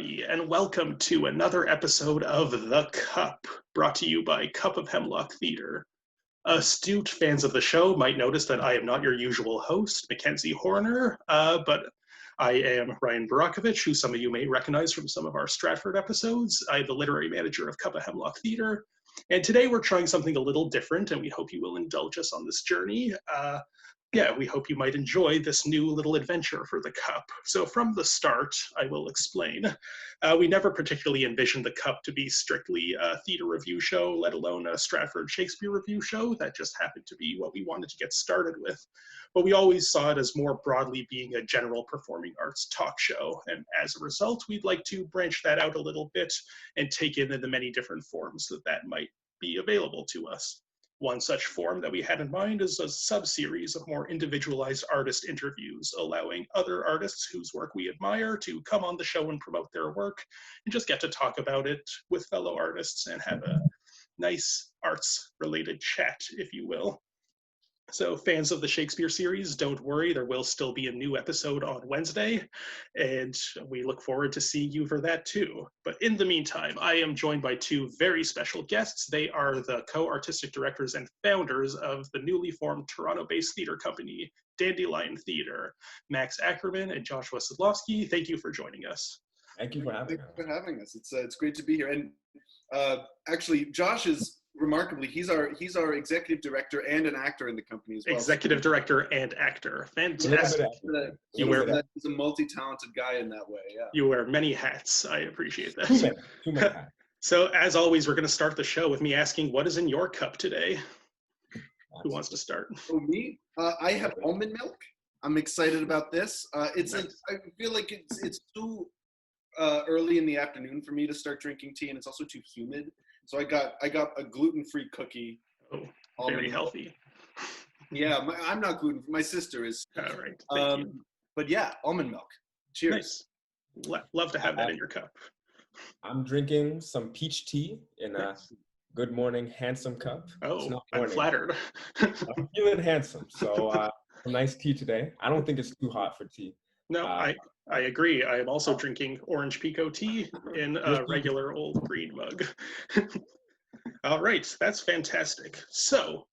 everybody, and welcome to another episode of The Cup, brought to you by Cup of Hemlock Theatre. Astute fans of the show might notice that I am not your usual host, Mackenzie Horner, but I am Ryan Borochovitz, who some of you may recognize from some of our Stratford episodes. I'm the literary manager of Cup of Hemlock Theatre, and today we're trying something a little different, and we hope you will indulge us on this journey. We hope you might enjoy this new little adventure for the Cup. So from the start, I will explain. We never particularly envisioned the Cup to be strictly a theater review show, let alone a Stratford Shakespeare review show. That just happened to be what we wanted to get started with. But we always saw it as more broadly being a general performing arts talk show. And as a result, we'd like to branch that out a little bit and take in the many different forms that might be available to us. One such form that we had in mind is a sub-series of more individualized artist interviews, allowing other artists whose work we admire to come on the show and promote their work, and just get to talk about it with fellow artists and have a nice arts-related chat, if you will. So fans of the Shakespeare series, don't worry, there will still be a new episode on Wednesday, and we look forward to seeing you for that too. But in the meantime, I am joined by two very special guests. They are the co-artistic directors and founders of the newly formed Toronto-based theater company, Dandelion Theatre, Max Ackerman and Joshua Sidlofsky. Thank you for joining us. Thank you for having us. Thanks for having us. It's great to be here. And actually, Josh is remarkably, he's our executive director and an actor in the company as well. Executive director and actor. Fantastic. He's a multi-talented guy in that way, yeah. You wear many hats. I appreciate that. Too many hats. So as always, we're going to start the show with me asking, what is in your cup today? Who wants to start? Oh, me? I have almond milk. I'm excited about this. I feel like it's too early in the afternoon for me to start drinking tea, and it's also too humid. So I got a gluten-free cookie. Oh, very healthy. Yeah, I'm not gluten-free. My sister is. All right. Thank you. But yeah, almond milk. Cheers. Nice. Love to have that in your cup. I'm drinking some peach tea in a Good Morning Handsome cup. Oh, I'm flattered. I'm feeling handsome. So a nice tea today. I don't think it's too hot for tea. No, I agree. I am also drinking orange pico tea in a regular old green mug. All right, that's fantastic. So,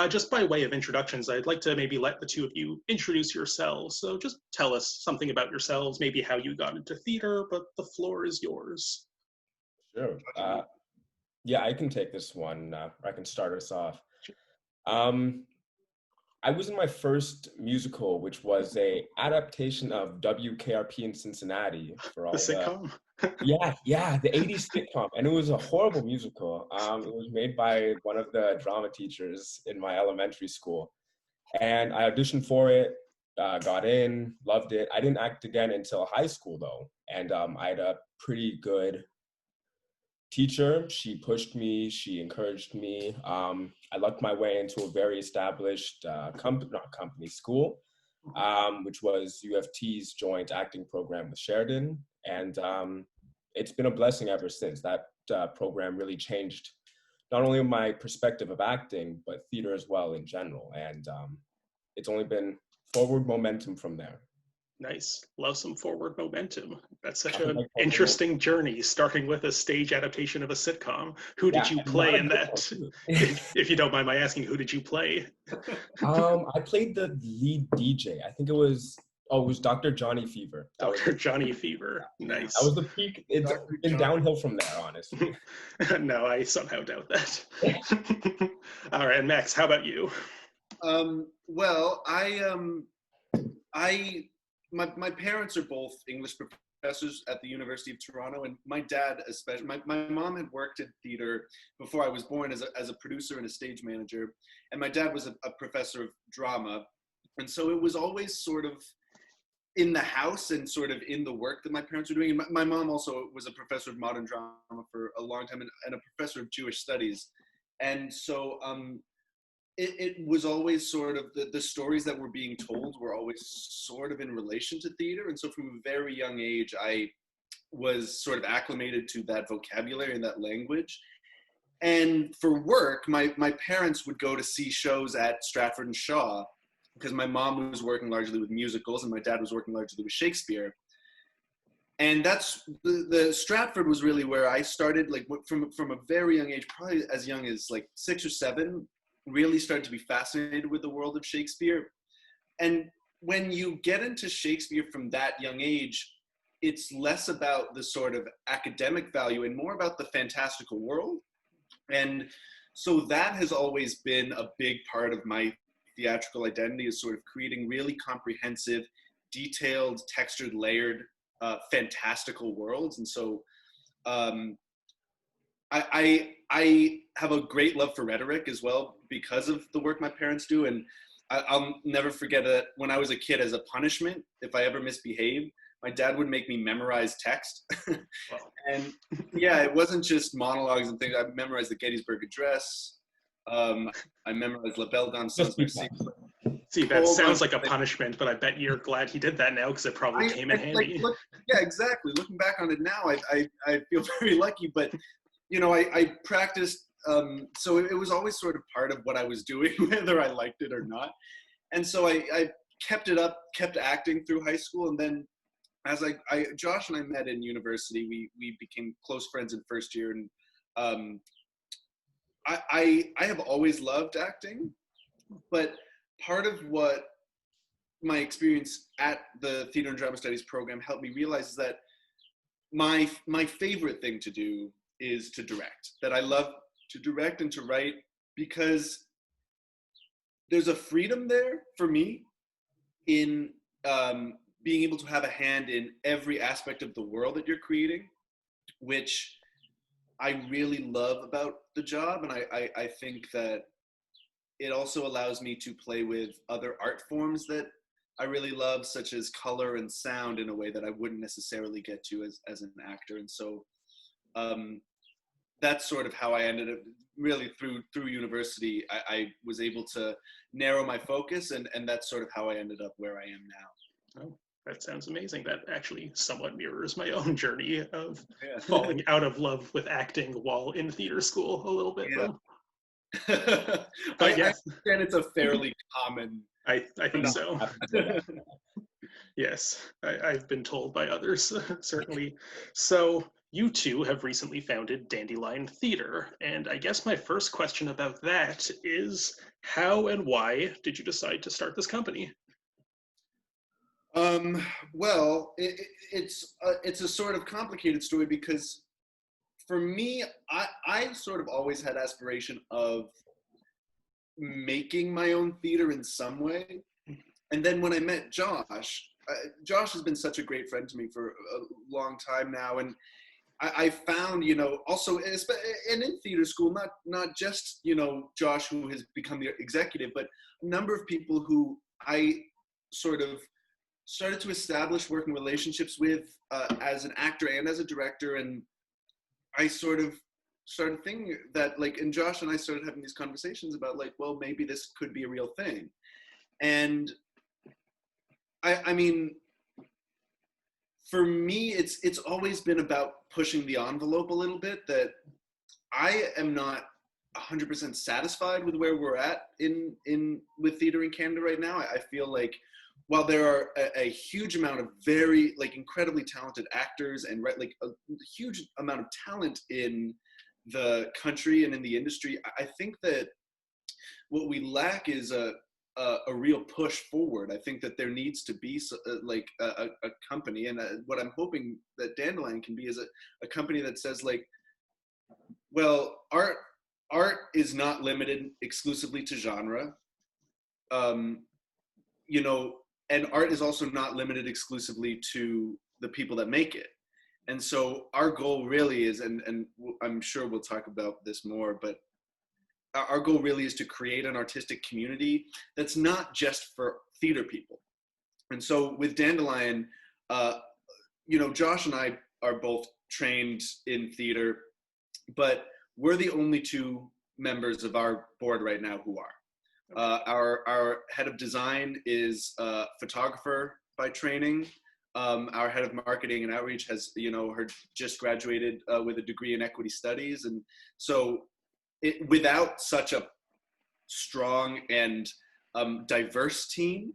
just by way of introductions, I'd like to maybe let the two of you introduce yourselves. So just tell us something about yourselves, maybe how you got into theater, but the floor is yours. Sure. Yeah, I can take this one. I can start us off. I was in my first musical, which was a adaptation of WKRP in Cincinnati for all the sitcom. Yeah, the 80s sitcom, and it was a horrible musical. It was made by one of the drama teachers in my elementary school, and I auditioned for it, got in, loved it. I didn't act again until high school though, and I had a pretty good teacher. She pushed me, she encouraged me. I lucked my way into a very established school, which was U of T's joint acting program with Sheridan. And it's been a blessing ever since. That program really changed not only my perspective of acting, but theater as well in general. And it's only been forward momentum from there. Nice. Love some forward momentum. That's such an interesting journey, starting with a stage adaptation of a sitcom. Who did you play in that? If you don't mind my asking, who did you play? I played the lead DJ. I think it was Dr. Johnny Fever. Dr. Johnny Fever. Nice. That was the peak. It's been downhill from there, honestly. No, I somehow doubt that. All right, Max, how about you? Well, My parents are both English professors at the University of Toronto, and my dad especially. My mom had worked at theater before I was born as a producer and a stage manager, and my dad was a professor of drama, and so it was always sort of in the house and sort of in the work that my parents were doing. And my mom also was a professor of modern drama for a long time and a professor of Jewish studies, and so it was always sort of the stories that were being told were always sort of in relation to theater. And so from a very young age, I was sort of acclimated to that vocabulary and that language. And for work, my parents would go to see shows at Stratford and Shaw because my mom was working largely with musicals and my dad was working largely with Shakespeare. And that's the Stratford was really where I started, like from a very young age, probably as young as like 6 or 7, really started to be fascinated with the world of Shakespeare. And when you get into Shakespeare from that young age, it's less about the sort of academic value and more about the fantastical world. And so that has always been a big part of my theatrical identity, is sort of creating really comprehensive, detailed, textured, layered, fantastical worlds. And so I have a great love for rhetoric as well because of the work my parents do. And I'll never forget that when I was a kid, as a punishment, if I ever misbehaved, my dad would make me memorize text. Wow. And yeah, it wasn't just monologues and things. I memorized the Gettysburg Address. I memorized La Belle Dame sans Merci. See, that sounds like a punishment, but I bet you're glad he did that now because it probably came in handy. Yeah, exactly. Looking back on it now, I feel very lucky. But, you know, I practiced, so it was always sort of part of what I was doing, whether I liked it or not. And so I kept it up, kept acting through high school. And then as Josh and I met in university, we became close friends in first year. And I have always loved acting, but part of what my experience at the Theater and Drama Studies program helped me realize is that my favorite thing to do is to direct. That I love to direct and to write because there's a freedom there for me in being able to have a hand in every aspect of the world that you're creating, which I really love about the job. And I think that it also allows me to play with other art forms that I really love, such as color and sound, in a way that I wouldn't necessarily get to as an actor. And so that's sort of how I ended up really through university. I was able to narrow my focus, and that's sort of how I ended up where I am now. Oh, that sounds amazing. That actually somewhat mirrors my own journey of falling out of love with acting while in theater school a little bit. Yeah. But yes, I understand it's a fairly common. I think so. Yes, I've been told by others, certainly. So you two have recently founded Dandelion Theatre, and I guess my first question about that is, how and why did you decide to start this company? Well, it's a sort of complicated story because for me, I sort of always had aspiration of making my own theater in some way. And then when I met Josh, Josh has been such a great friend to me for a long time now. And I found, you know, also, and in theater school, not just, you know, Josh, who has become the executive, but a number of people who I sort of started to establish working relationships with as an actor and as a director. And I sort of started thinking that, like, and Josh and I started having these conversations about, like, well, maybe this could be a real thing. And I mean, for me, it's always been about pushing the envelope a little bit. That I am not 100% satisfied with where we're at with theater in Canada right now. I feel like while there are a huge amount of very, like, incredibly talented actors and like a huge amount of talent in the country and in the industry, I think that what we lack is a real push forward. I think that there needs to be like a company, and what I'm hoping that Dandelion can be is a company that says, like, well, art is not limited exclusively to genre, you know, and art is also not limited exclusively to the people that make it. And so our goal really is, and I'm sure we'll talk about this more, but our goal really is to create an artistic community that's not just for theater people. And so with Dandelion, you know, Josh and I are both trained in theater, but we're the only two members of our board right now who are. Our head of design is a photographer by training. Our head of marketing and outreach has, you know, just graduated with a degree in equity studies. And so without such a strong and diverse team,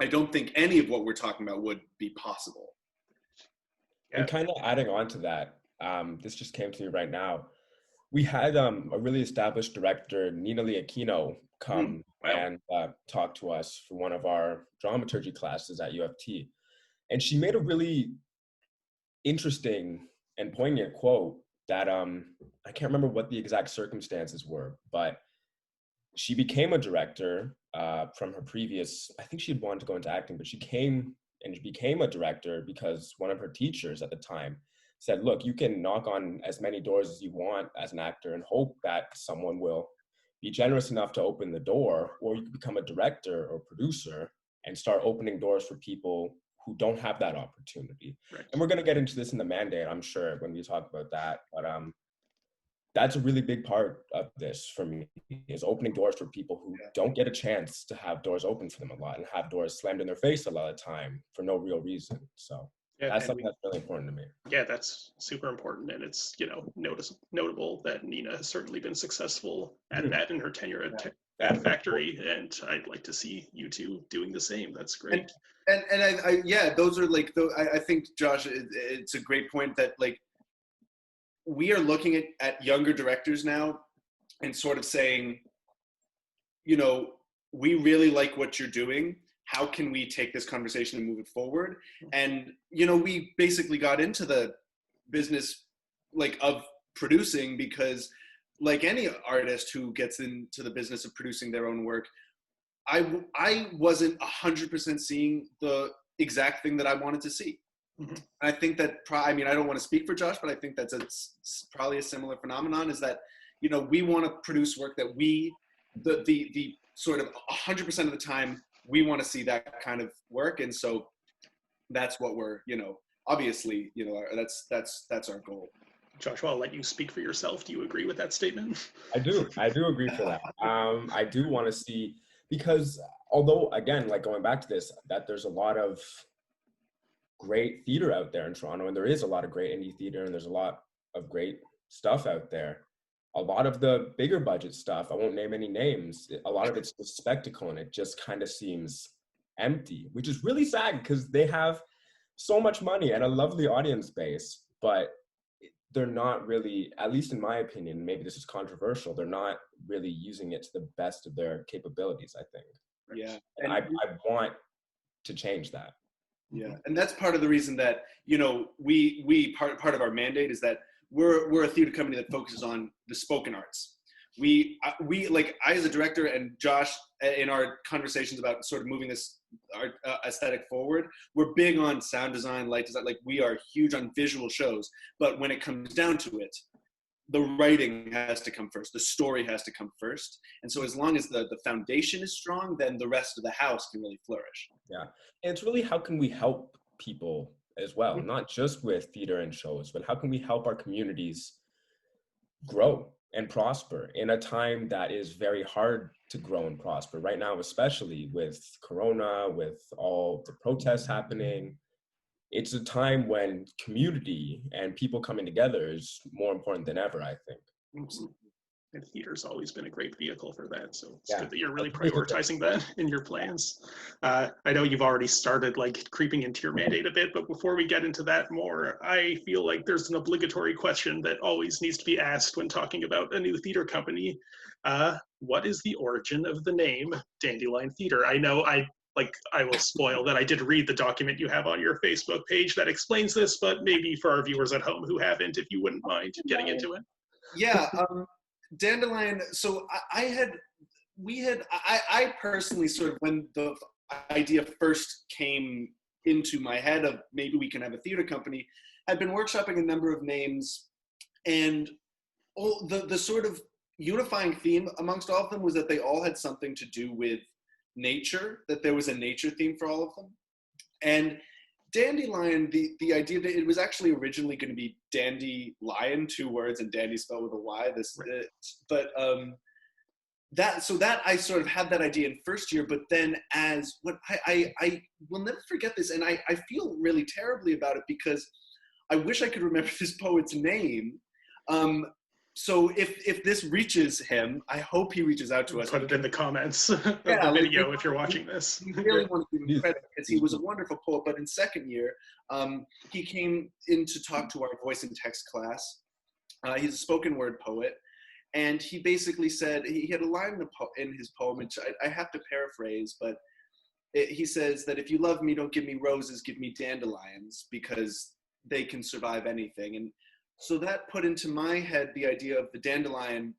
I don't think any of what we're talking about would be possible. And kind of adding on to that, this just came to me right now. We had a really established director, Nina Liakino, come and talk to us for one of our dramaturgy classes at UFT. And she made a really interesting and poignant quote that I can't remember what the exact circumstances were, but she became a director from her previous, I think she had wanted to go into acting, but she became a director because one of her teachers at the time said, look, you can knock on as many doors as you want as an actor and hope that someone will be generous enough to open the door, or you can become a director or producer and start opening doors for people who don't have that opportunity. Right. And we're going to get into this in the mandate, I'm sure, when we talk about that. But that's a really big part of this for me, is opening doors for people who don't get a chance to have doors open for them a lot and have doors slammed in their face a lot of the time for no real reason. So that's something that's really important to me. Yeah, that's super important. And it's, notable that Nina has certainly been successful at that in her tenure at Factory. And I'd like to see you two doing the same. That's great. And those are like, I think, Josh, it's a great point that like, we are looking at younger directors now and sort of saying, we really like what you're doing. How can we take this conversation and move it forward? And, we basically got into the business like of producing because like any artist who gets into the business of producing their own work, I wasn't 100% seeing the exact thing that I wanted to see. Mm-hmm. I think that, I don't want to speak for Josh, but I think that's probably a similar phenomenon, is that, we want to produce work that the sort of 100% of the time, we want to see that kind of work. And so that's what we're, obviously, that's our goal. Joshua, I'll let you speak for yourself. Do you agree with that statement? I do agree for that. I do want to see, because although, again, like going back to this, that there's a lot of great theater out there in Toronto, and there is a lot of great indie theater, and there's a lot of great stuff out there. A lot of the bigger budget stuff, I won't name any names, a lot of it's the spectacle, and it just kind of seems empty, which is really sad because they have so much money and a lovely audience base, but they're not really, at least in my opinion, maybe this is controversial, they're not really using it to the best of their capabilities, I think. Yeah. And I want to change that. Yeah, and that's part of the reason that, we part of our mandate is that we're a theater company that focuses on the spoken arts. We like, I as a director and Josh in our conversations about sort of moving this art aesthetic forward, we're big on sound design, light design, like we are huge on visual shows. But when it comes down to it, the writing has to come first. The story has to come first. And so as long as the foundation is strong, then the rest of the house can really flourish. Yeah. And it's really, how can we help people as well? Not just with theater and shows, but how can we help our communities grow and prosper in a time that is very hard to grow and prosper right now, especially with Corona, with all the protests happening. It's a time when community and people coming together is more important than ever, I think. Absolutely. And theater's always been a great vehicle for that. So it's good that you're really prioritizing that in your plans. I know you've already started like creeping into your mandate a bit, but before we get into that more, I feel like there's an obligatory question that always needs to be asked when talking about a new theater company. What is the origin of the name Dandelion Theatre? I know I will spoil that I did read the document you have on your Facebook page that explains this, but maybe for our viewers at home who haven't, if you wouldn't mind getting into it. Yeah, Dandelion, so I personally sort of, when the idea first came into my head of maybe we can have a theater company, I'd been workshopping a number of names, and the sort of unifying theme amongst all of them was that they all had something to do with nature, that there was a nature theme for all of them. And Dandelion, the idea that it was actually originally going to be Dandelion, 2 words, and dandy spelled with a Y. But that I sort of had that idea in first year. But then I will never forget this, and I feel really terribly about it because I wish I could remember this poet's name. so if this reaches him, I hope he reaches out to us. Put it in the comments of the Yeah, like, video if you're watching this. We really want to give him credit because he was a wonderful poet. But in second year, he came in to talk to our voice and text class. He's a spoken word poet. And he basically said, he had a line in his poem, which I have to paraphrase, but he says that if you love me, don't give me roses, give me dandelions, because they can survive anything. And so that put into my head the idea of the dandelion,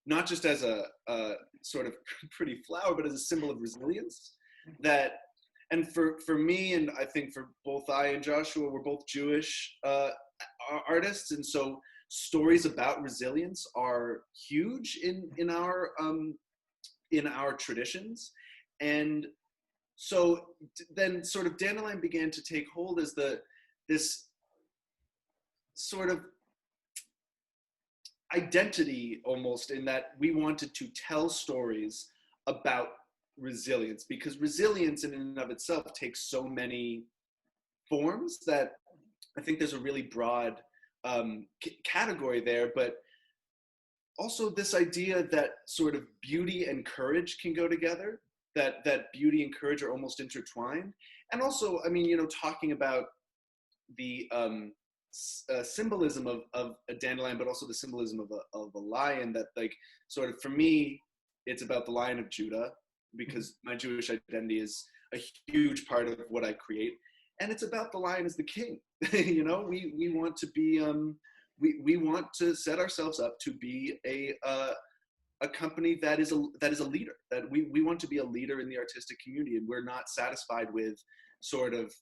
not just as a sort of pretty flower, but as a symbol of resilience. That, and for me, and I think for both I and Joshua, we're both Jewish artists, and so stories about resilience are huge in our traditions. And so then sort of Dandelion began to take hold as this sort of identity almost, in that we wanted to tell stories about resilience, because resilience in and of itself takes so many forms that I think there's a really broad category there, but also this idea that sort of beauty and courage can go together, that beauty and courage are almost intertwined. And also, I mean, talking about the symbolism of a dandelion, but also the symbolism of a lion, that, like, sort of for me, it's about the Lion of Judah, because my Jewish identity is a huge part of what I create. And it's about the lion as the king. We want to be, we want to set ourselves up to be a company that is a leader, that we want to be a leader in the artistic community. And we're not satisfied with sort of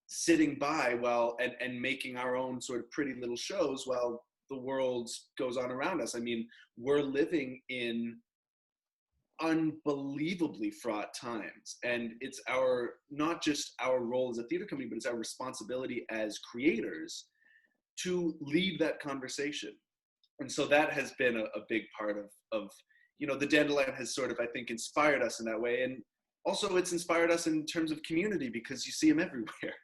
sitting by and making our own sort of pretty little shows while the world goes on around us. I mean, we're living in unbelievably fraught times, and it's not just our role as a theater company, but it's our responsibility as creators to lead that conversation. And so that has been a big part of the Dandelion has sort of, I think, inspired us in that way. And also it's inspired us in terms of community, because you see them everywhere.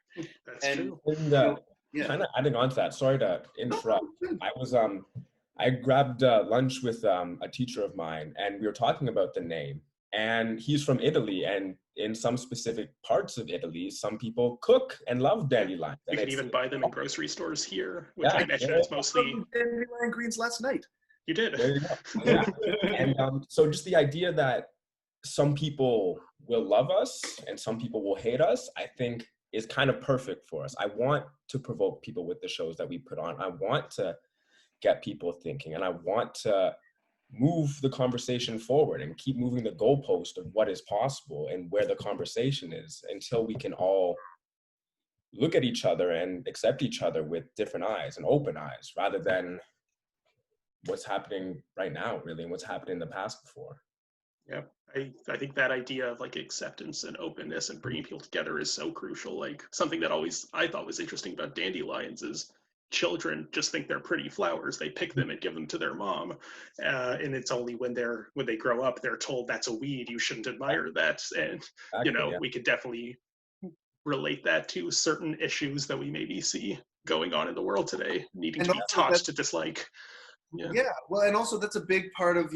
That's true. And Yeah. kind of adding on to that, sorry to interrupt. I grabbed lunch with a teacher of mine, and we were talking about the name. And he's from Italy, and in some specific parts of Italy, some people cook and love dandelions. You can even buy them in grocery stores here, which I mentioned it's mostly dandelion greens last night. You did. There you go. Yeah. And so just the idea that some people will love us and some people will hate us, I think is kind of perfect for us. I want to provoke people with the shows that we put on. I want to get people thinking, and I want to move the conversation forward and keep moving the goalpost of what is possible and where the conversation is, until we can all look at each other and accept each other with different eyes and open eyes, rather than what's happening right now, really, and what's happened in the past before. Yeah, I think that idea of like acceptance and openness and bringing people together is so crucial. Like, something that I thought was interesting about dandelions is children just think they're pretty flowers. They pick them and give them to their mom, and it's only when they grow up they're told that's a weed, you shouldn't admire that. And Exactly, we could definitely relate that to certain issues that we maybe see going on in the world today, needing to be taught to dislike. Yeah, well, and also that's a big part of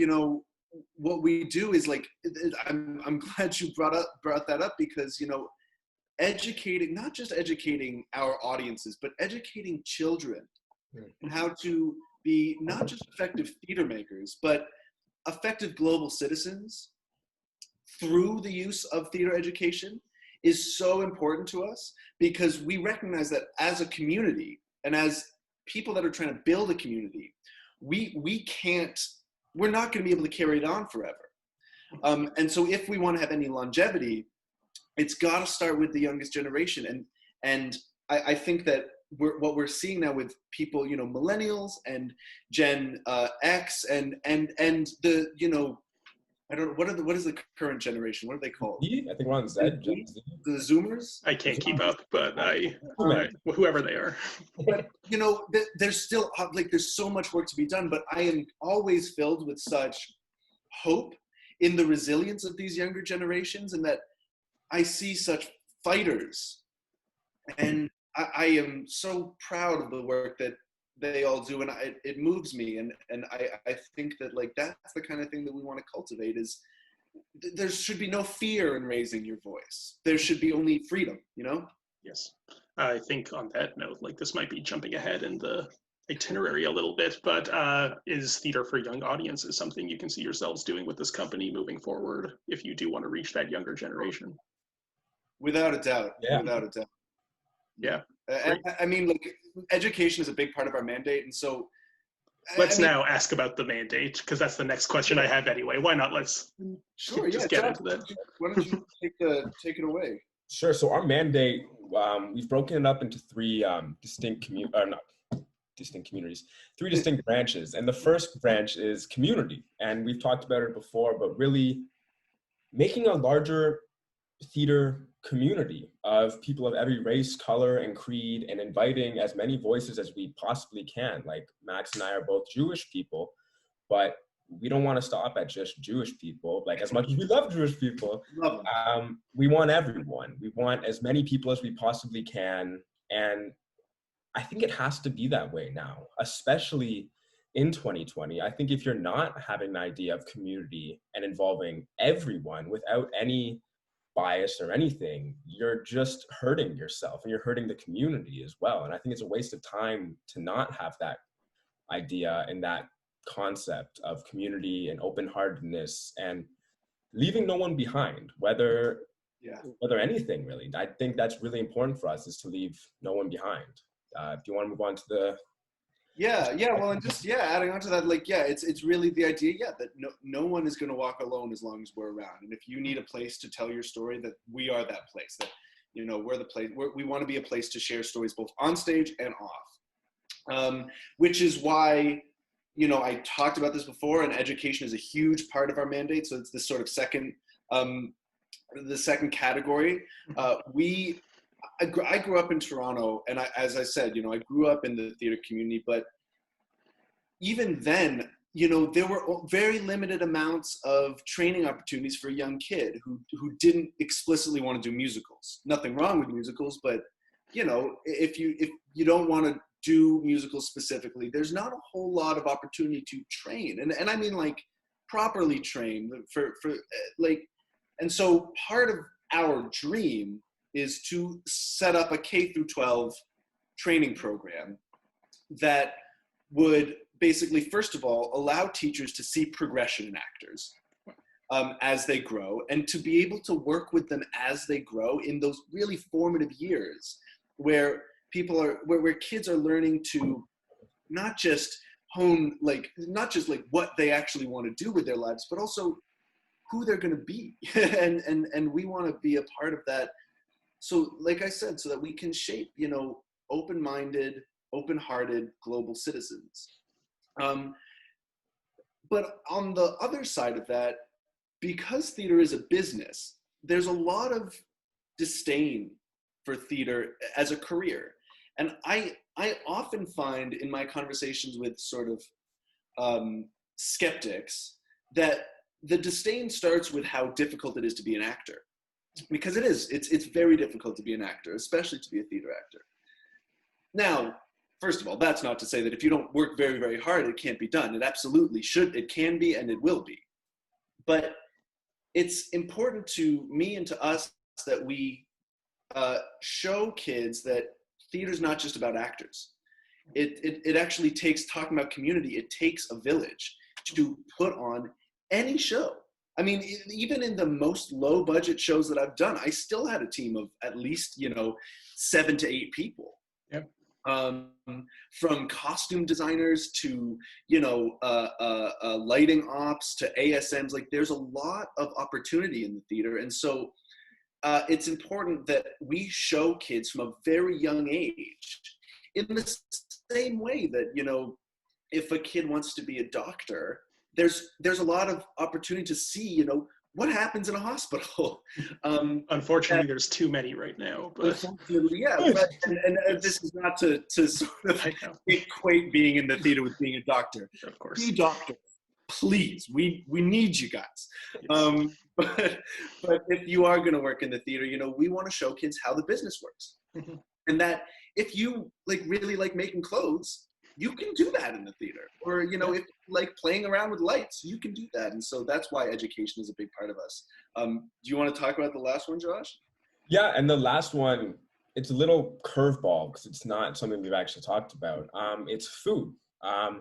what we do is, like, I'm glad you brought that up, because educating, not just educating our audiences, but educating children and how to be not just effective theater makers, but effective global citizens through the use of theater education is so important to us, because we recognize that as a community and as people that are trying to build a community, we're not going to be able to carry it on forever. And so if we want to have any longevity, it's got to start with the youngest generation. And I think that what we're seeing now with people, millennials and Gen X and the, I don't know, what is the current generation? What are they called? I think we're on Z. The Zoomers? I can't keep up, but whoever they are. But, there's still, like, there's so much work to be done, but I am always filled with such hope in the resilience of these younger generations, and that I see such fighters. And I am so proud of the work that they all do, and it moves me, and I think that like that's the kind of thing that we want to cultivate. Is there should be no fear in raising your voice. There should be only freedom, you know? Yes. I think on that note, like this might be jumping ahead in the itinerary a little bit, but is theater for young audiences something you can see yourselves doing with this company moving forward if you do want to reach that younger generation? Without a doubt. Yeah. Without a doubt. Yeah. I mean, like, education is a big part of our mandate, and so let's now ask about the mandate, because that's the next question I have anyway. Why not? Let's just get into that. Why don't you take it away? Sure. So our mandate, we've broken it up into three distinct branches. And the first branch is community. And we've talked about it before, but really making a larger theater community of people of every race, color, and creed, and inviting as many voices as we possibly can. Like Max and I are both Jewish people, but we don't want to stop at just Jewish people. Like, as much as we love Jewish people, we want everyone. We want as many people as we possibly can. And I think it has to be that way now, especially in 2020. I think if you're not having an idea of community and involving everyone without any bias or anything, you're just hurting yourself and you're hurting the community as well. And I think it's a waste of time to not have that idea and that concept of community and open-heartedness and leaving no one behind, whether anything really. I think that's really important for us, is to leave no one behind. Do you want to move on to the well, and just adding on to that, like, it's really the idea, that no one is going to walk alone as long as we're around. And if you need a place to tell your story, that we are that place, that, you know, we're the place. We want to be a place to share stories both on stage and off, which is why, you know, I talked about this before, and education is a huge part of our mandate. So it's this sort of the second category. I grew up in Toronto, and as I said, you know, I grew up in the theater community, but even then, you know, there were very limited amounts of training opportunities for a young kid who didn't explicitly want to do musicals. Nothing wrong with musicals, but, you know, if you don't want to do musicals specifically, there's not a whole lot of opportunity to train. And I mean, like, properly train for like, and so part of our dream is to set up a K through 12 training program that would basically, first of all, allow teachers to see progression in actors as they grow, and to be able to work with them as they grow in those really formative years where kids are learning to not just what they actually want to do with their lives, but also who they're going to be. and we want to be a part of that. So, like I said, so that we can shape, you know, open-minded, open-hearted global citizens. But on the other side of that, because theater is a business, there's a lot of disdain for theater as a career. And I often find in my conversations with sort of skeptics that the disdain starts with how difficult it is to be an actor. Because it's very difficult to be an actor, especially to be a theater actor. Now, first of all, that's not to say that if you don't work very, very hard, it can't be done. It absolutely should, it can be, and it will be. But it's important to me and to us that we show kids that theater's not just about actors. It actually takes, talking about community, it takes a village to put on any show. I mean, even in the most low budget shows that I've done, I still had a team of at least, you know, 7 to 8 people. Yep. From costume designers to, you know, lighting ops to ASMs. Like, there's a lot of opportunity in the theater. And so it's important that we show kids from a very young age, in the same way that, you know, if a kid wants to be a doctor, there's a lot of opportunity to see, you know, what happens in a hospital. Unfortunately, there's too many right now. But yeah, and this is not to sort of equate being in the theater with being a doctor. Of course, be doctor, please. We need you guys. Yes. But if you are going to work in the theater, you know, we want to show kids how the business works, and that if you really like making clothes, you can do that in the theater. Or, you know, if like playing around with lights, you can do that. And so that's why education is a big part of us. Do you want to talk about the last one, Josh? Yeah, and the last one, it's a little curveball because it's not something we've actually talked about. It's food.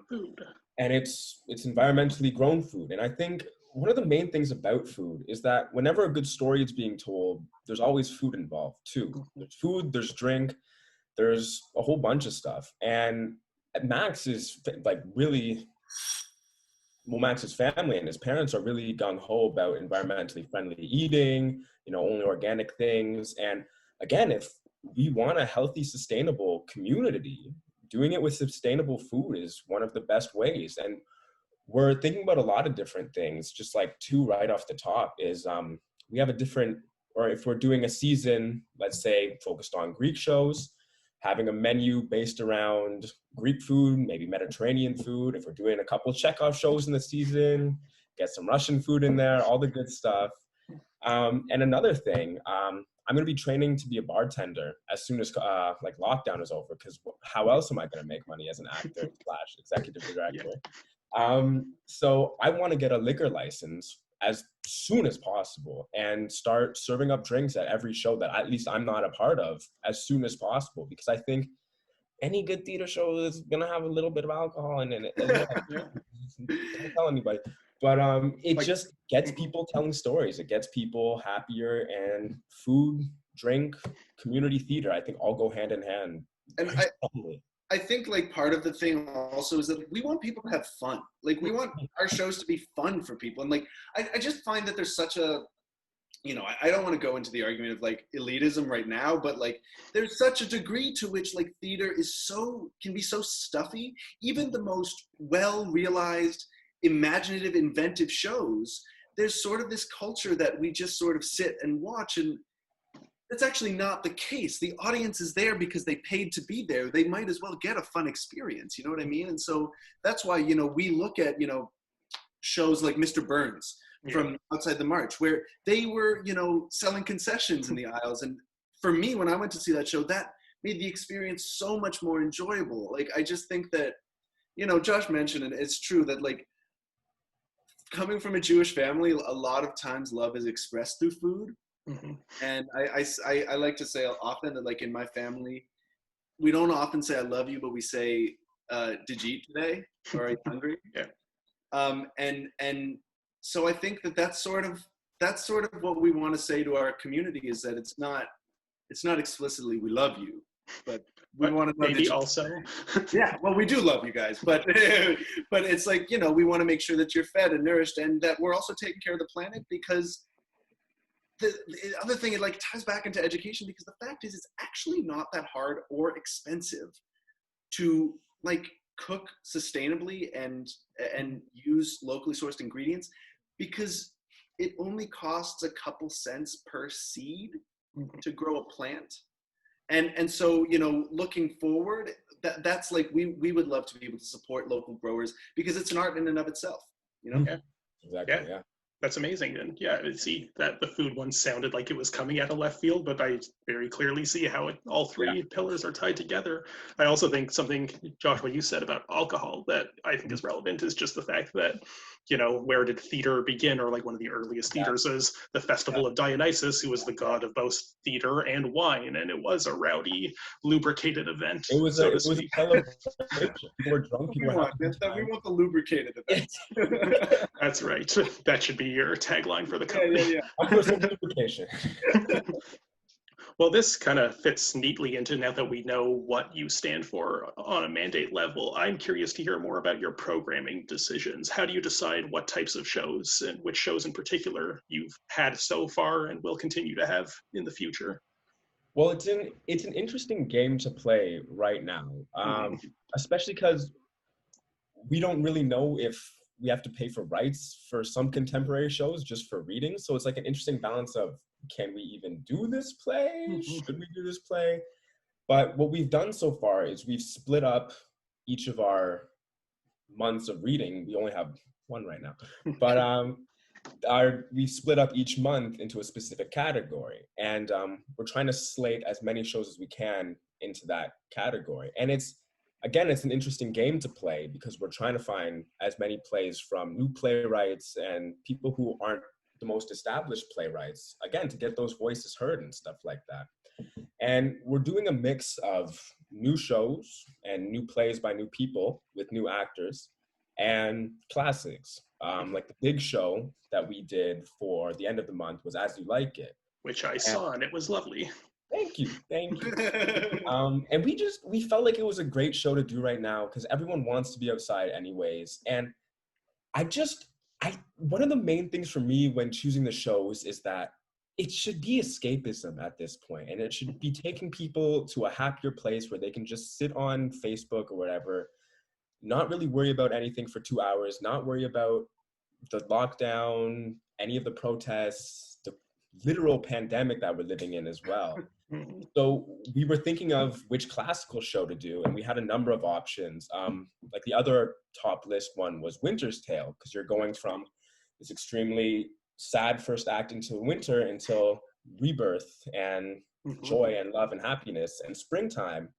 Food. And it's environmentally grown food. And I think one of the main things about food is that whenever a good story is being told, there's always food involved too. There's food, there's drink, there's a whole bunch of stuff. And Max is like really, well, Max's family and his parents are really gung-ho about environmentally friendly eating, you know, only organic things. And again, if we want a healthy, sustainable community, doing it with sustainable food is one of the best ways. And we're thinking about a lot of different things, just like two right off the top is we have a different, or if we're doing a season, let's say focused on Greek shows, having a menu based around Greek food, maybe Mediterranean food. If we're doing a couple Chekhov shows in the season, get some Russian food in there, all the good stuff. And another thing, I'm going to be training to be a bartender as soon as like lockdown is over, because how else am I going to make money as an actor / executive director? So I want to get a liquor license as soon as possible and start serving up drinks at every show that at least I'm not a part of as soon as possible, because I think any good theater show is going to have a little bit of alcohol in it. Don't tell anybody. But it just gets people telling stories. It gets people happier, and food, drink, community theater, I think all go hand in hand. And I think like part of the thing also is that we want people to have fun. Like we want our shows to be fun for people. And like, I just find that there's such a, you know, I don't want to go into the argument of like elitism right now, but like there's such a degree to which like theater is can be so stuffy. Even the most well-realized, imaginative, inventive shows, there's sort of this culture that we just sort of sit and watch, and that's actually not the case. The audience is there because they paid to be there. They might as well get a fun experience, you know what I mean? And so that's why, you know, we look at, you know, shows like Mr. Burns from Outside the March, where they were, you know, selling concessions in the aisles. And for me, when I went to see that show, that made the experience so much more enjoyable. Like, I just think that, you know, Josh mentioned, and it's true that like, coming from a Jewish family, a lot of times love is expressed through food. Mm-hmm. And I like to say often that like in my family, we don't often say I love you, but we say, did you eat today? Or are you hungry? And so I think that that's sort of what we want to say to our community, is that it's not explicitly we love you, but we want to know maybe also. Yeah, well, we do love you guys, but it's like, you know, we want to make sure that you're fed and nourished, and that we're also taking care of the planet, because the other thing, it like ties back into education, because the fact is it's actually not that hard or expensive to like cook sustainably and use locally sourced ingredients, because it only costs a couple cents per seed to grow a plant. And so, you know, looking forward, that's like, we would love to be able to support local growers, because it's an art in and of itself, you know? Yeah. Exactly. Yeah. That's amazing. And yeah, I see that the food one sounded like it was coming out of left field, but I very clearly see how all three pillars are tied together. I also think something, Josh, what you said about alcohol that I think is relevant is just the fact that, you know, where did theater begin? Or like one of the earliest theaters is the Festival of Dionysus, who was the god of both theater and wine. And it was a rowdy, lubricated event. It was a celebration. People were drunk. We want the lubricated event. That's right. That should be your tagline for the company. Lubrication. Well, this kind of fits neatly into, now that we know what you stand for on a mandate level, I'm curious to hear more about your programming decisions. How do you decide what types of shows, and which shows in particular you've had so far and will continue to have in the future? Well, it's an interesting game to play right now, especially because we don't really know if we have to pay for rights for some contemporary shows just for reading. So it's like an interesting balance of, can we even do this play? Should we do this play? But what we've done so far is we've split up each of our months of reading. We only have one right now, but we split up each month into a specific category, and we're trying to slate as many shows as we can into that category. And it's again, it's an interesting game to play because we're trying to find as many plays from new playwrights and people who aren't the most established playwrights, again, to get those voices heard and stuff like that. And we're doing a mix of new shows and new plays by new people with new actors and classics. Like the big show that we did for the end of the month was As You Like It. Which I saw, and it was lovely. Thank you. And we felt like it was a great show to do right now because everyone wants to be outside anyways. And one of the main things for me when choosing the shows is that it should be escapism at this point, and it should be taking people to a happier place where they can just sit on Facebook or whatever, not really worry about anything for 2 hours, not worry about the lockdown, any of the protests, the literal pandemic that we're living in as well. So we were thinking of which classical show to do, and we had a number of options. Like the other top list one was Winter's Tale, because you're going from this extremely sad first act into winter until rebirth and joy and love and happiness and springtime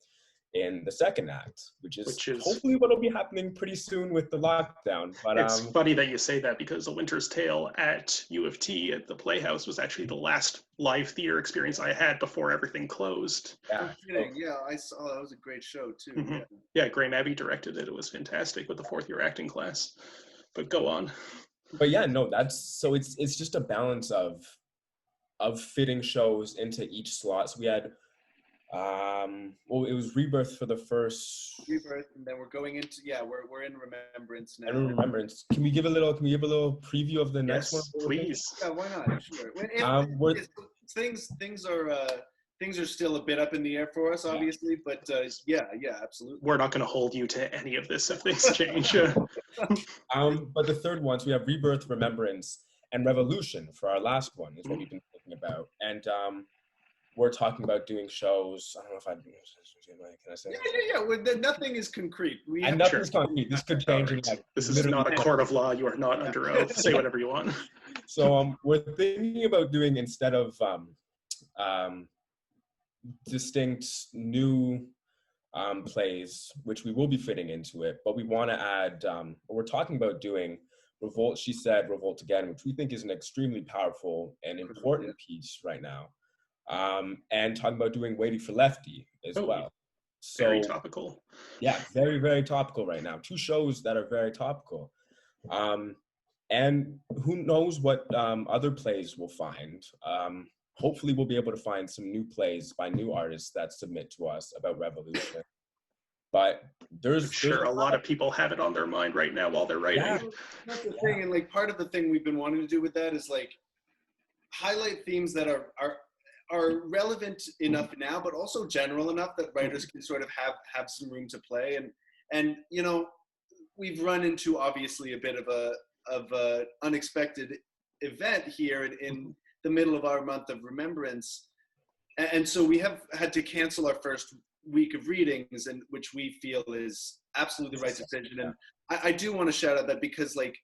in the second act, which is hopefully what'll be happening pretty soon with the lockdown. But it's funny that you say that because The Winter's Tale at U of T at the Playhouse was actually the last live theater experience I had before everything closed. Yeah, I saw that was a great show too. Yeah, Graham Abbey directed it. It was fantastic with the fourth year acting class. But go on. But yeah, no, it's just a balance of fitting shows into each slot. So we had it was Rebirth for the first. Rebirth, and then we're going into we're in Remembrance now. And Remembrance. Can we give a little preview of the next one? Please. Yeah, why not? Sure. Things are still a bit up in the air for us, obviously, but absolutely. We're not going to hold you to any of this if things change. But the third one, so we have Rebirth, Remembrance, and Revolution for our last one is what we've been thinking about. And we're talking about doing shows. I don't know if can I say? Yeah. Well, nothing is concrete. Nothing's concrete. This could change. This is not a court of law. You are not under oath. Say whatever you want. So we're thinking about doing, instead of distinct new plays, which we will be fitting into it, but we want to add, we're talking about doing Revolt, She Said, Revolt Again, which we think is an extremely powerful and important piece right now. And talking about doing Waiting for Lefty as well. So, very topical. Yeah, very, very topical right now. Two shows that are very topical. And who knows what other plays we'll find. Hopefully we'll be able to find some new plays by new artists that submit to us about Revolution. But there's a lot of people have it on their mind right now while they're writing. Yeah. That's the thing, and like part of the thing we've been wanting to do with that is like highlight themes that are relevant enough now, but also general enough that writers can sort of have some room to play. And you know, we've run into obviously a bit of a unexpected event here in the middle of our month of remembrance, and so we have had to cancel our first week of readings, and which we feel is absolutely the right decision. And I do want to shout out that because like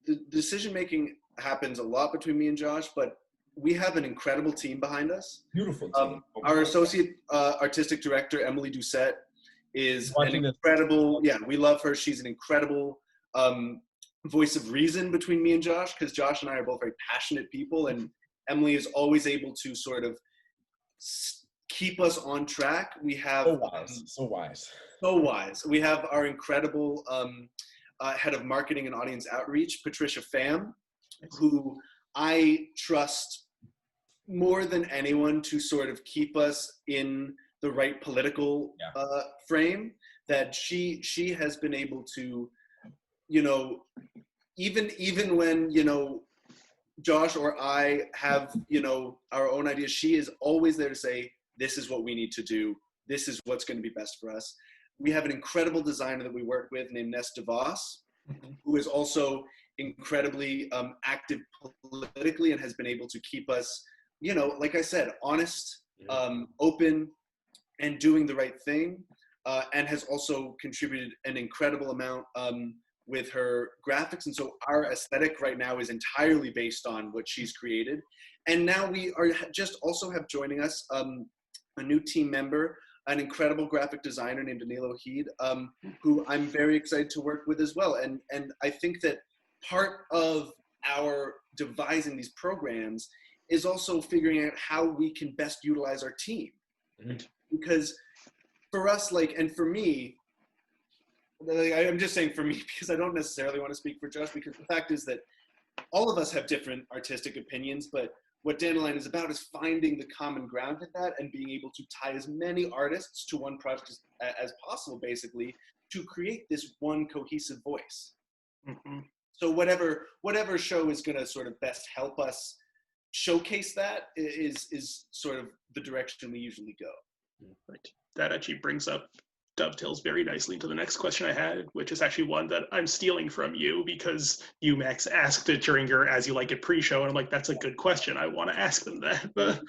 the decision making happens a lot between me and Josh, but we have an incredible team behind us. Beautiful team. Our associate artistic director, Emily Doucette, is an incredible, we love her. She's an incredible voice of reason between me and Josh, because Josh and I are both very passionate people, and Emily is always able to sort of keep us on track. We have so wise. We have our incredible head of marketing and audience outreach, Patricia Pham, who I trust more than anyone to sort of keep us in the right political frame. That she has been able to, you know, even when, you know, Josh or I have, you know, our own ideas, she is always there to say, this is what we need to do. This is what's going to be best for us. We have an incredible designer that we work with named Ness DeVos, who is also incredibly active politically and has been able to keep us, you know, like I said, honest, open, and doing the right thing, and has also contributed an incredible amount with her graphics. And so our aesthetic right now is entirely based on what she's created. And now we are just also have joining us a new team member, an incredible graphic designer named Danilo Heed, who I'm very excited to work with as well. And I think that part of our devising these programs is also figuring out how we can best utilize our team. Mhm. Because for us, like, and for me, like, I'm just saying for me, because I don't necessarily want to speak for Josh, because the fact is that all of us have different artistic opinions, but what Dandelion is about is finding the common ground in that and being able to tie as many artists to one project as possible, basically, to create this one cohesive voice. Mm-hmm. So whatever show is going to sort of best help us showcase that is sort of the direction we usually go. Right. That actually dovetails very nicely into the next question I had, which is actually one that I'm stealing from you because you, Max, asked it during your As You Like It pre-show, and I'm like, that's a good question. I want to ask them that. But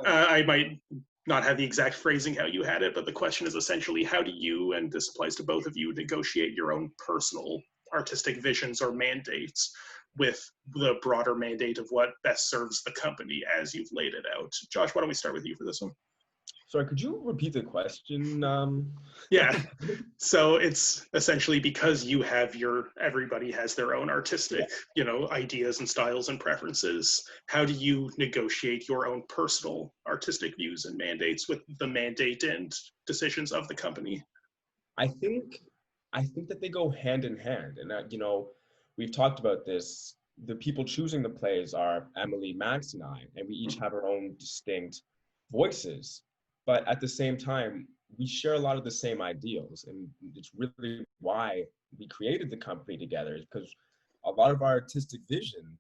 I might not have the exact phrasing how you had it, but the question is essentially, how do you, and this applies to both of you, negotiate your own personal artistic visions or mandates with the broader mandate of what best serves the company as you've laid it out? Josh, why don't we start with you for this one? Sorry, could you repeat the question? Yeah, so it's essentially because you have everybody has their own artistic, ideas and styles and preferences. How do you negotiate your own personal artistic views and mandates with the mandate and decisions of the company? I think that they go hand in hand, and that, we've talked about this. The people choosing the plays are Emily, Max, and I, and we each have our own distinct voices. But at the same time, we share a lot of the same ideals, and it's really why we created the company together, because a lot of our artistic vision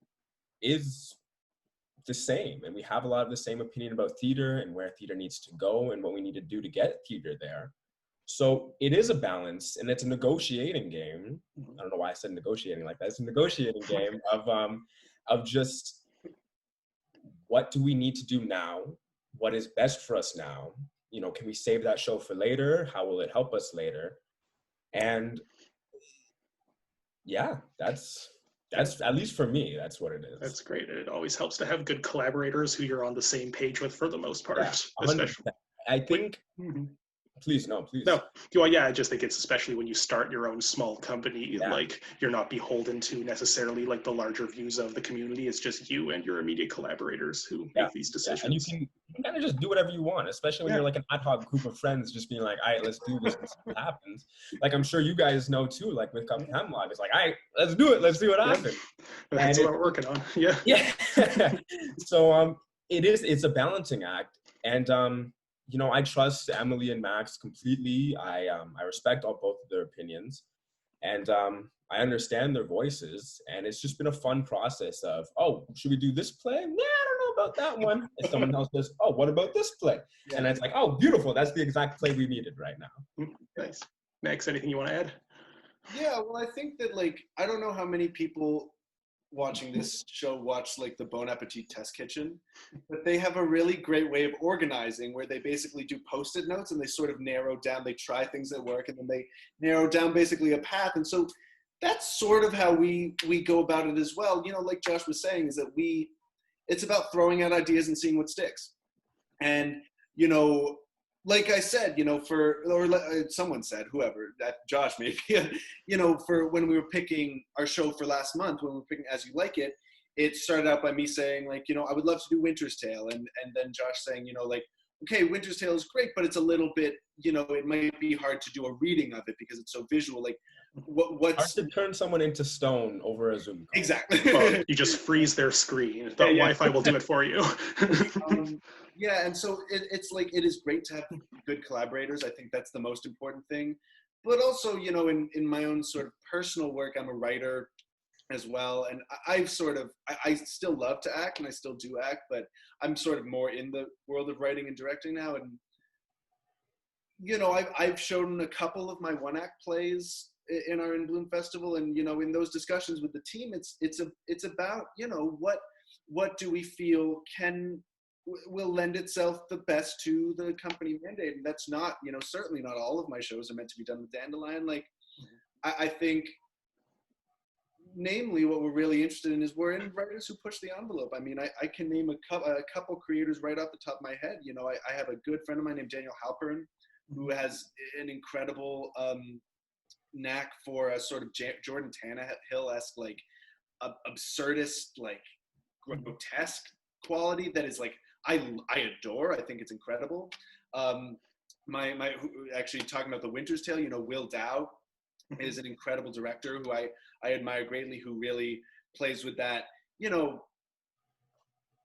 is the same, and we have a lot of the same opinion about theater and where theater needs to go and what we need to do to get theater there. So it is a balance, and it's a negotiating game. I don't know why I said negotiating like that. It's a negotiating game of just, what do we need to do now? What is best for us now? Can we save that show for later? How will it help us later? And yeah, that's at least for me, that's what it is. That's great. It always helps to have good collaborators who you're on the same page with for the most part. Yeah, especially. I think. Please. No, well, yeah, I just think it's especially when you start your own small company, like you're not beholden to necessarily like the larger views of the community. It's just you and your immediate collaborators who make these decisions. And you can kind of just do whatever you want, especially when you're like an ad hoc group of friends just being like, all right, let's do this and see what happens. Like, I'm sure you guys know too, like with Cup of Hemlock, it's like, all right, let's do it. Let's see what happens. That's what we're working on. Yeah. So it's a balancing act. And I trust Emily and Max completely. I respect both of their opinions, and I understand their voices. And it's just been a fun process of, oh, should we do this play? Yeah, I don't know about that one. And someone else says, oh, what about this play? Yeah. And it's like, oh, beautiful. That's the exact play we needed right now. Nice. Max, anything you want to add? Yeah, well, I think that, like, I don't know how many people watching this show watch like the Bon Appetit Test Kitchen, but they have a really great way of organizing where they basically do post-it notes and they sort of narrow down, they try things that work and then they narrow down basically a path. And so that's sort of how we go about it as well. Like Josh was saying, is that it's about throwing out ideas and seeing what sticks. And, like I said, someone said, whoever, Josh maybe, for when we were picking our show for last month, when we were picking As You Like It, it started out by me saying, like, I would love to do Winter's Tale. And then Josh saying, like, okay, Winter's Tale is great, but it's a little bit, it might be hard to do a reading of it because it's so visual. Like, what's hard to turn someone into stone over a Zoom call. Exactly. Well, you just freeze their screen. The Wi-Fi will do it for you. Yeah, and so it's like, it is great to have good collaborators. I think that's the most important thing. But also, in my own sort of personal work, I'm a writer as well. And I still love to act and I still do act, but I'm sort of more in the world of writing and directing now. And, I've shown a couple of my one-act plays in our In Bloom Festival. And, in those discussions with the team, it's about, what do we feel will lend itself the best to the company mandate. And that's not, certainly not all of my shows are meant to be done with Dandelion. Like, I think, namely, what we're really interested in is we're in writers who push the envelope. I mean, I can name a couple creators right off the top of my head. You know, I have a good friend of mine named Daniel Halperin, who has an incredible knack for a sort of Jordan Tannehill-esque, like absurdist, like grotesque quality that is like I adore. I think it's incredible. Actually talking about The Winter's Tale, you know, Will Dow is an incredible director who I admire greatly, who really plays with that, you know,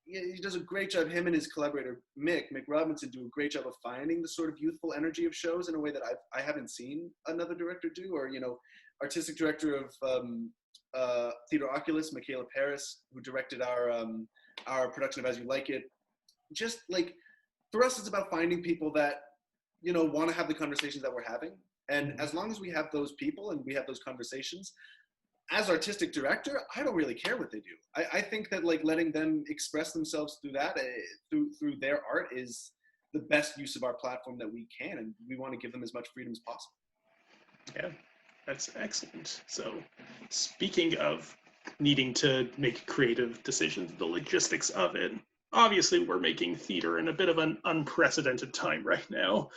he does a great job. Him and his collaborator Mick Robinson do a great job of finding the sort of youthful energy of shows in a way that I haven't seen another director do. Or, you know, artistic director of Theatre Oculus, Michaela Paris, who directed our production of As You Like It. Just like, for us, it's about finding people that, you know, want to have the conversations that we're having. And as long as we have those people and we have those conversations, as artistic director, I don't really care what they do. I think that like letting them express themselves through that, through their art, is the best use of our platform that we can, and we want to give them as much freedom as possible. Yeah, that's excellent. So, speaking of needing to make creative decisions, the logistics of it, obviously we're making theater in a bit of an unprecedented time right now,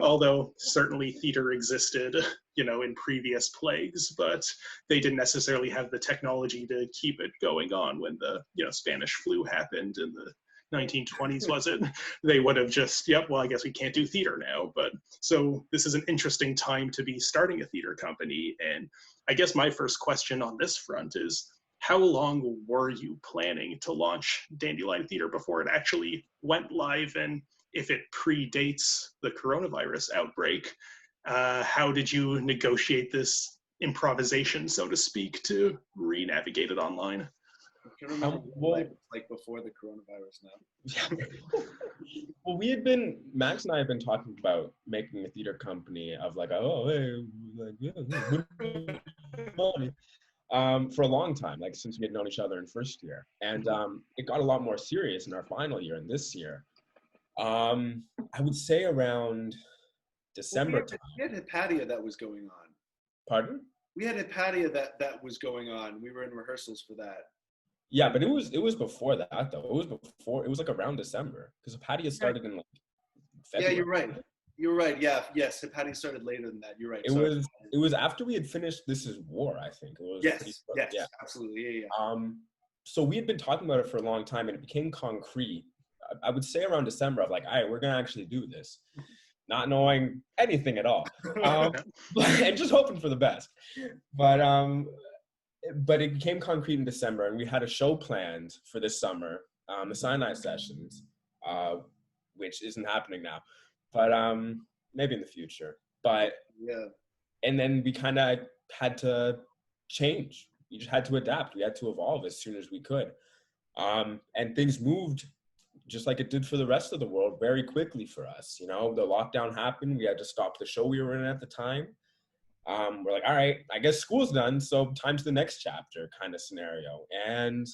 although certainly theater existed, you know, in previous plagues, but they didn't necessarily have the technology to keep it going on when the, you know, Spanish flu happened in the 1920s, was it? They would have just, yep, well, I guess we can't do theater now. But so this is an interesting time to be starting a theater company. And I guess my first question on this front is, how long were you planning to launch Dandelion Theatre before it actually went live? And if it predates the coronavirus outbreak, how did you negotiate this improvisation, so to speak, to re-navigate it online? I can remember what life was like before the coronavirus now. Well, Max and I have been talking about making a theater company of like, oh, hey, like, yeah, money. For a long time, like since we had known each other in first year. And it got a lot more serious in our final year and this year. I would say around December time. We had Hypatia that was going on. Pardon? We had Hypatia that was going on. We were in rehearsals for that. Yeah, but it was before that though. It was like around December, because Hypatia started in like February. Yeah, you're right. You're right. Yeah. Yes. Hypatia started later than that. You're right. It was after we had finished This Is War, I think. It was yes. Yeah. Absolutely. Yeah. So we had been talking about it for a long time, and it became concrete. I would say around December of like, all right, we're gonna actually do this, not knowing anything at all, and just hoping for the best. But it became concrete in December, and we had a show planned for this summer, the Sinai Sessions, which isn't happening now. But maybe in the future. But yeah. And then we kind of had to change. We just had to adapt. We had to evolve as soon as we could. And things moved just like it did for the rest of the world very quickly for us. You know, the lockdown happened. We had to stop the show we were in at the time. We're like, all right, I guess school's done, so time to the next chapter kind of scenario. And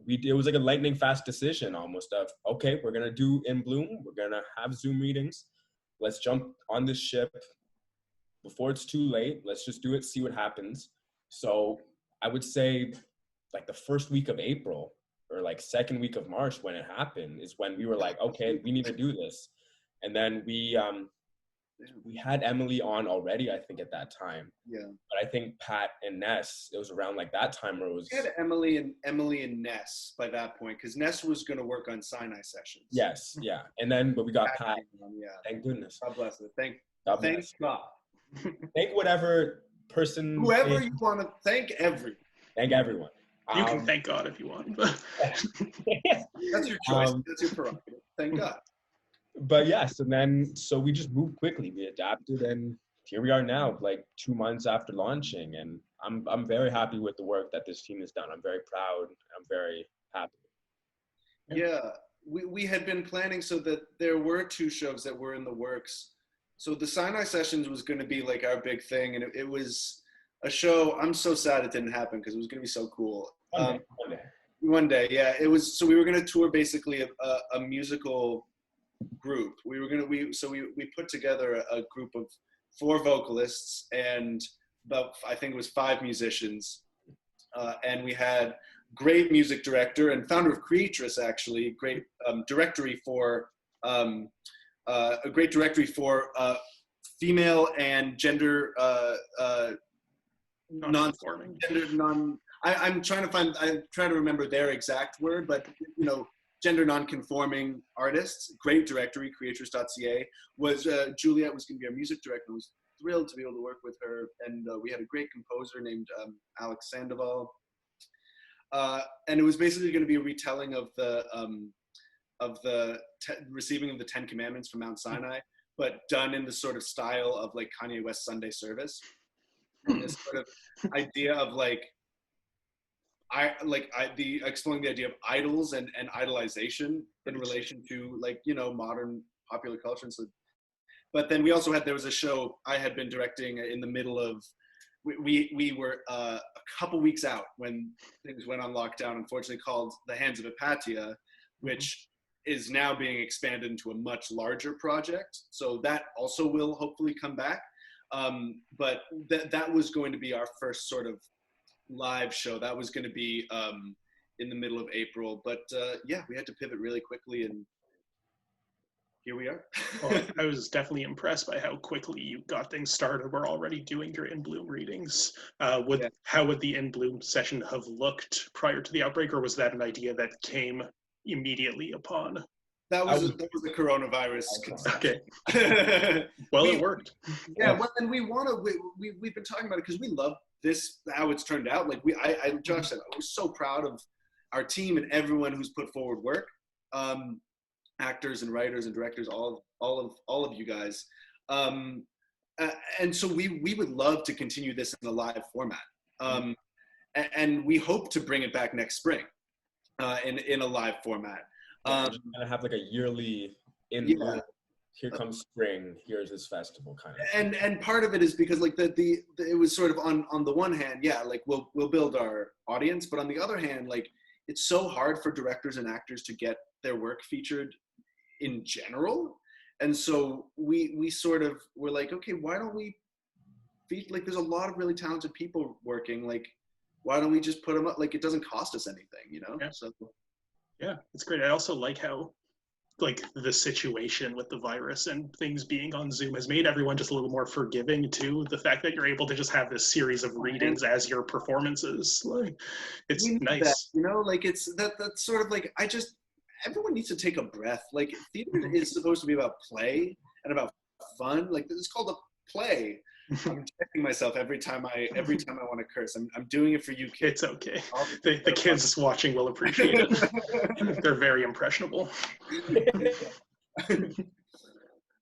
it was like a lightning fast decision almost of, okay, we're gonna do In Bloom. We're gonna have Zoom meetings. Let's jump on this ship before it's too late. Let's just do it, see what happens. So I would say like the first week of April or like second week of March when it happened is when we were like, okay, we need to do this. And then we had Emily on already, I think, at that time. Yeah. But I think Pat and Ness, it was around like that time where it was. We had Emily and Ness by that point, because Ness was going to work on Sinai Sessions. Yes, yeah. And then, but we got Pat. Yeah. Thank goodness. God bless it. Thank God. Thank whatever person. Whoever you want to thank, Thank everyone. You can thank God if you want. But that's your choice. That's your prerogative. Thank God. But yes, and then so we just moved quickly. We adapted, and here we are now, like 2 months after launching. And I'm very happy with the work that this team has done. I'm very proud. I'm very happy. Yeah, we had been planning so that there were 2 shows that were in the works. So the Sinai Sessions was going to be like our big thing, and it was a show. I'm so sad it didn't happen because it was going to be so cool. One day, yeah. It was. So we were going to tour basically a musical group. We put together a group of 4 vocalists and about, I think it was 5 musicians, and we had great music director and founder of Creatress, actually, great directory for a great directory for female and gender non-conforming. I'm trying to remember their exact word, but gender non-conforming artists. Great directory, creatress.ca. Was Juliet was going to be our music director. I was thrilled to be able to work with her, and we had a great composer named Alex Sandoval. And it was basically going to be a retelling of the receiving of the Ten Commandments from Mount Sinai, but done in the sort of style of like Kanye West Sunday Service. And this sort of idea of exploring the idea of idols and idolization in relation to modern popular culture. And so, but then there was a show I had been directing in the middle of. We were a couple weeks out when things went on lockdown, unfortunately, called The Hands of Hypatia, which is now being expanded into a much larger project. So that also will hopefully come back. But that was going to be our first sort of live show. That was going to be in the middle of April. But we had to pivot really quickly, and here we are. Well, I was definitely impressed by how quickly you got things started. We're already doing your In Bloom readings. How would the In Bloom session have looked prior to the outbreak, or was that an idea that came immediately upon? That was a coronavirus conception. Okay. Well, it worked. Yeah. Well, and we've been talking about it because we love this, how it's turned out. Like Josh said, I was so proud of our team and everyone who's put forward work. Actors and writers and directors, all of you guys, and so we would love to continue this in a live format, and we hope to bring it back next spring, in a live format. Kind of have like a yearly here comes spring, here's this festival kind of. And part of it is because it was sort of on the one hand, we'll build our audience, but on the other hand, it's so hard for directors and actors to get their work featured in general, and so we sort of were like, okay, why don't we there's a lot of really talented people working, why don't we just put them up? It doesn't cost us anything, So yeah, it's great. I also like how the situation with the virus and things being on Zoom has made everyone just a little more forgiving to the fact that you're able to just have this series of readings as your performances. It's nice, it's that's sort of everyone needs to take a breath. Theater is supposed to be about play and about fun. It's called a play. I'm checking myself every time I want to curse. I'm doing it for you kids. It's okay. The kids watching will appreciate it. They're very impressionable.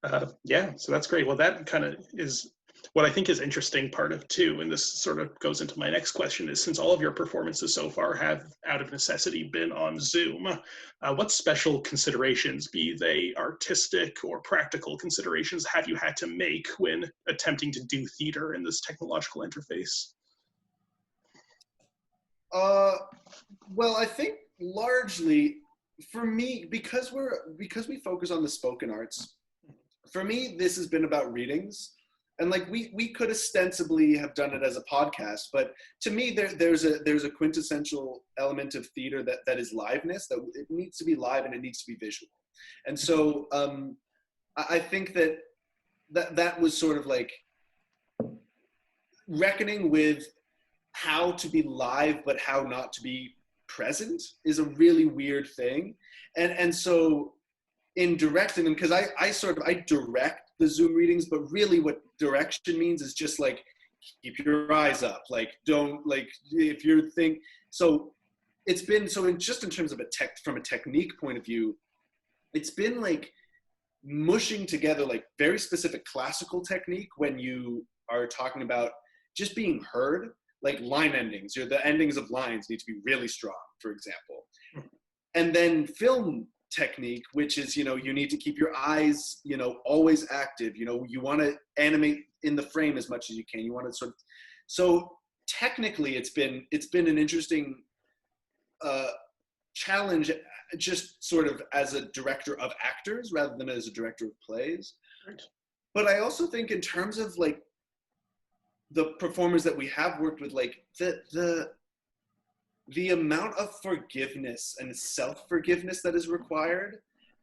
So that's great. Well, that kind of is what I think is interesting part of too, and this sort of goes into my next question, is since all of your performances so far have out of necessity been on Zoom, what special considerations, be they artistic or practical considerations, have you had to make when attempting to do theater in this technological interface? Well, I think largely for me, because we focus on the spoken arts, for me, this has been about readings. And we could ostensibly have done it as a podcast, but to me, there's a quintessential element of theater that is liveness, that it needs to be live and it needs to be visual. And so I think that was sort of reckoning with how to be live, but how not to be present is a really weird thing. And so in directing them, because I direct the Zoom readings, but really what direction means is just keep your eyes up, don't if you're so it's been just in terms of from a technique point of view, it's been mushing together very specific classical technique when you are talking about just being heard, line endings, or the endings of lines need to be really strong, for example. And then film technique, which is, you need to keep your eyes, always active. You want to animate in the frame as much as you can. You want to so technically it's been an interesting challenge, just sort of as a director of actors rather than as a director of plays. Right. But I also think in terms of the performers that we have worked with, the amount of forgiveness and self-forgiveness that is required,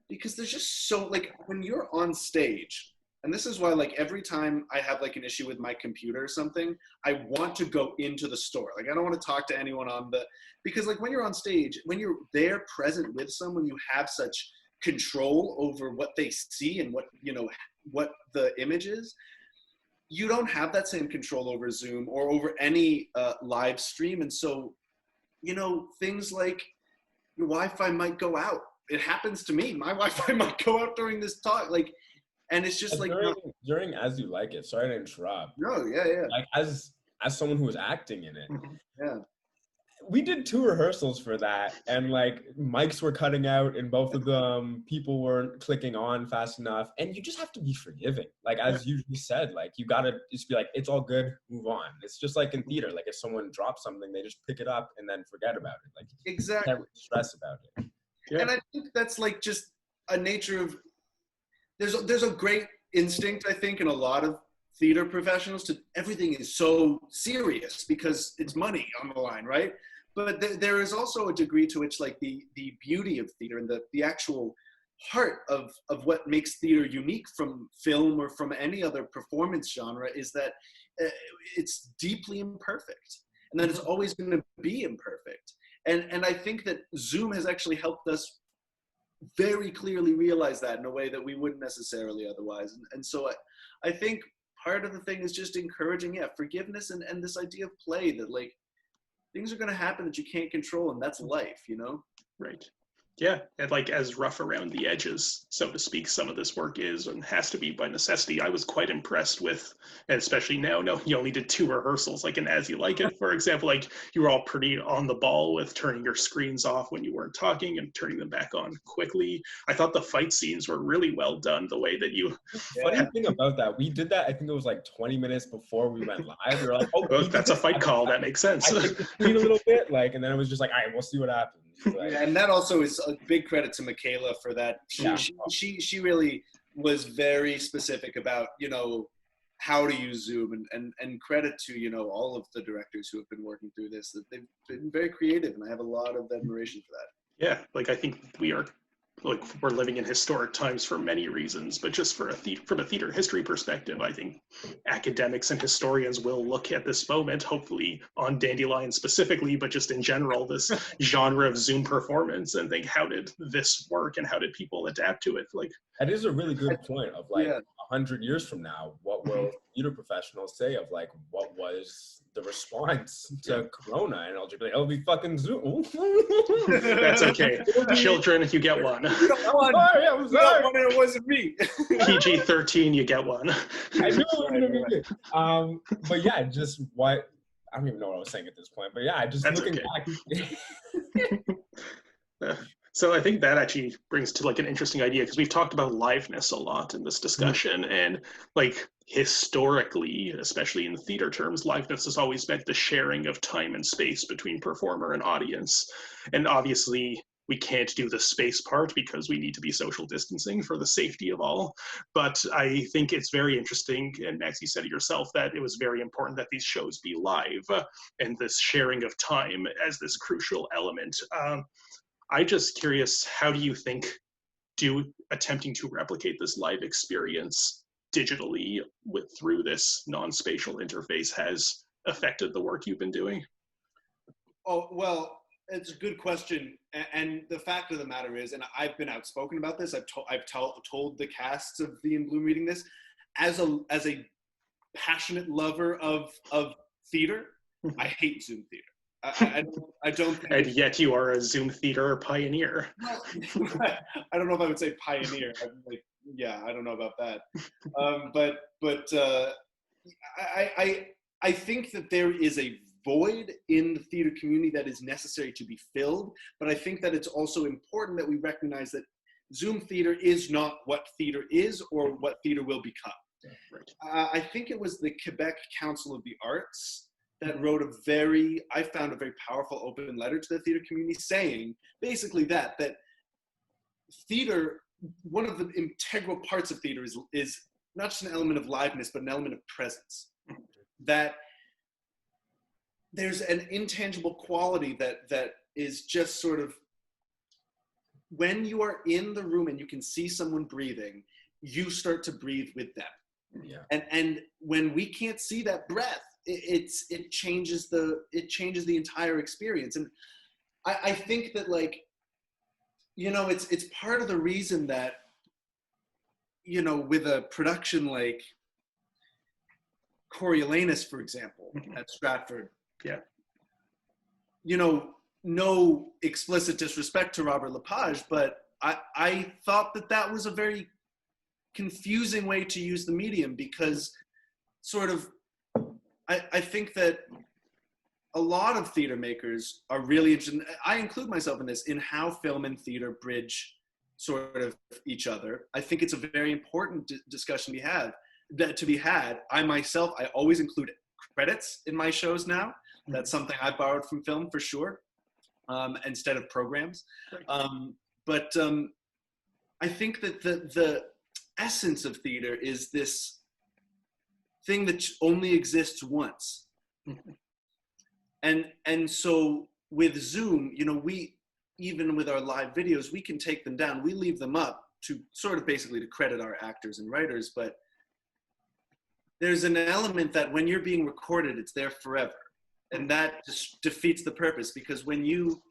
because there's just so, like, when you're on stage, and this is why, like, every time I have like an issue with my computer or something, I want to go into the store. Like, I don't want to talk to anyone because like when you're on stage, when you're there present with someone, you have such control over what they see and what the image is. You don't have that same control over Zoom or over any live stream. And so, things like your Wi-Fi might go out. It happens to me. My Wi-Fi might go out during this talk. Like, and it's just like during As You Like It. Sorry to interrupt. No, yeah. Like as someone who was acting in it, yeah, we did 2 rehearsals for that, and like mics were cutting out, and both of them people weren't clicking on fast enough, and you just have to be forgiving. Like as you said, like you gotta just be like, it's all good, move on. It's just like in theater. Like if someone drops something, they just pick it up and then forget about it. Like exactly, you can't stress about it. Yeah. And I think that's like just a nature of. There's a great instinct, I think, in a lot of theater professionals to everything is so serious because it's money on the line, right? But there is also a degree to which like the beauty of theater and the actual heart of what makes theater unique from film or from any other performance genre is that it's deeply imperfect and that it's always going to be imperfect. And I think that Zoom has actually helped us very clearly realize that in a way that we wouldn't necessarily otherwise. And so I think part of the thing is just encouraging, forgiveness and this idea of play, that like things are going to happen that you can't control, and that's life, Right. Yeah, and like as rough around the edges, so to speak, some of this work is and has to be by necessity. I was quite impressed with, and especially now, you only did 2 rehearsals, like in As You Like It, for example, like you were all pretty on the ball with turning your screens off when you weren't talking and turning them back on quickly. I thought the fight scenes were really well done, the way that you... Funny thing about that, we did that, I think it was like 20 minutes before we went live. We were like, oh, that's a fight call, that makes sense. I took the screen a little bit, like, and then it was just like, all right, we'll see what happens. Like, and that also is a big credit to Michaela for that. She really was very specific about, how to use Zoom, and credit to, all of the directors who have been working through this, that they've been very creative, and I have a lot of admiration for that. Yeah, like I think we're living in historic times for many reasons, but just from a theater history perspective, I think academics and historians will look at this moment, hopefully on Dandelion specifically, but just in general, this genre of Zoom performance, and think, how did this work and how did people adapt to it? Like, that is a really good point of like 100 years from now, what will theater professionals say of like, what was the response to Corona? And I'll just be like, it'll be fucking Zoom. That's okay. Children, you get one. I'm sorry. It wasn't me. PG-13, you get one. I knew it was going to be good. But yeah, just what, I don't even know what I was saying at this point, but yeah, just That's looking back. So I think that actually brings to like an interesting idea, because we've talked about liveness a lot in this discussion, and like historically, especially in theater terms, liveness has always meant the sharing of time and space between performer and audience. And obviously we can't do the space part because we need to be social distancing for the safety of all. But I think it's very interesting, and Max, you said it yourself, that it was very important that these shows be live, and this sharing of time as this crucial element. I'm just curious, how do you think attempting to replicate this live experience digitally through this non-spatial interface has affected the work you've been doing? Oh, well, it's a good question. And the fact of the matter is, and I've been outspoken about this, I've told the casts of The In Bloom reading this, as a passionate lover of theater, I hate Zoom theater. I don't think, and yet you are a Zoom theater pioneer. I don't know if I would say pioneer. I don't know about that. I think that there is a void in the theater community that is necessary to be filled, but I think that it's also important that we recognize that Zoom theater is not what theater is or what theater will become. Right. I think it was the Quebec Council of the Arts that wrote I found a very powerful open letter to the theater community saying basically that theater, one of the integral parts of theater is not just an element of liveness, but an element of presence. That there's an intangible quality that is just sort of, when you are in the room and you can see someone breathing, you start to breathe with them. Yeah. And when we can't see that breath, it changes the entire experience. And I think that, like, you know, it's part of the reason that, you know, with a production like Coriolanus, for example, at Stratford, yeah, you know, no explicit disrespect to Robert Lepage, but I thought that was a very confusing way to use the medium, because sort of, I think that a lot of theater makers are really interested, I include myself in this, in how film and theater bridge sort of each other. I think it's a very important discussion to be had. I myself, I always include credits in my shows now. That's something I borrowed from film for sure, instead of programs. But I think that the essence of theater is this thing that only exists once. And so with Zoom, you know, even with our live videos, we can take them down. We leave them up to sort of basically to credit our actors and writers, but there's an element that when you're being recorded, it's there forever. And that just defeats the purpose, because when you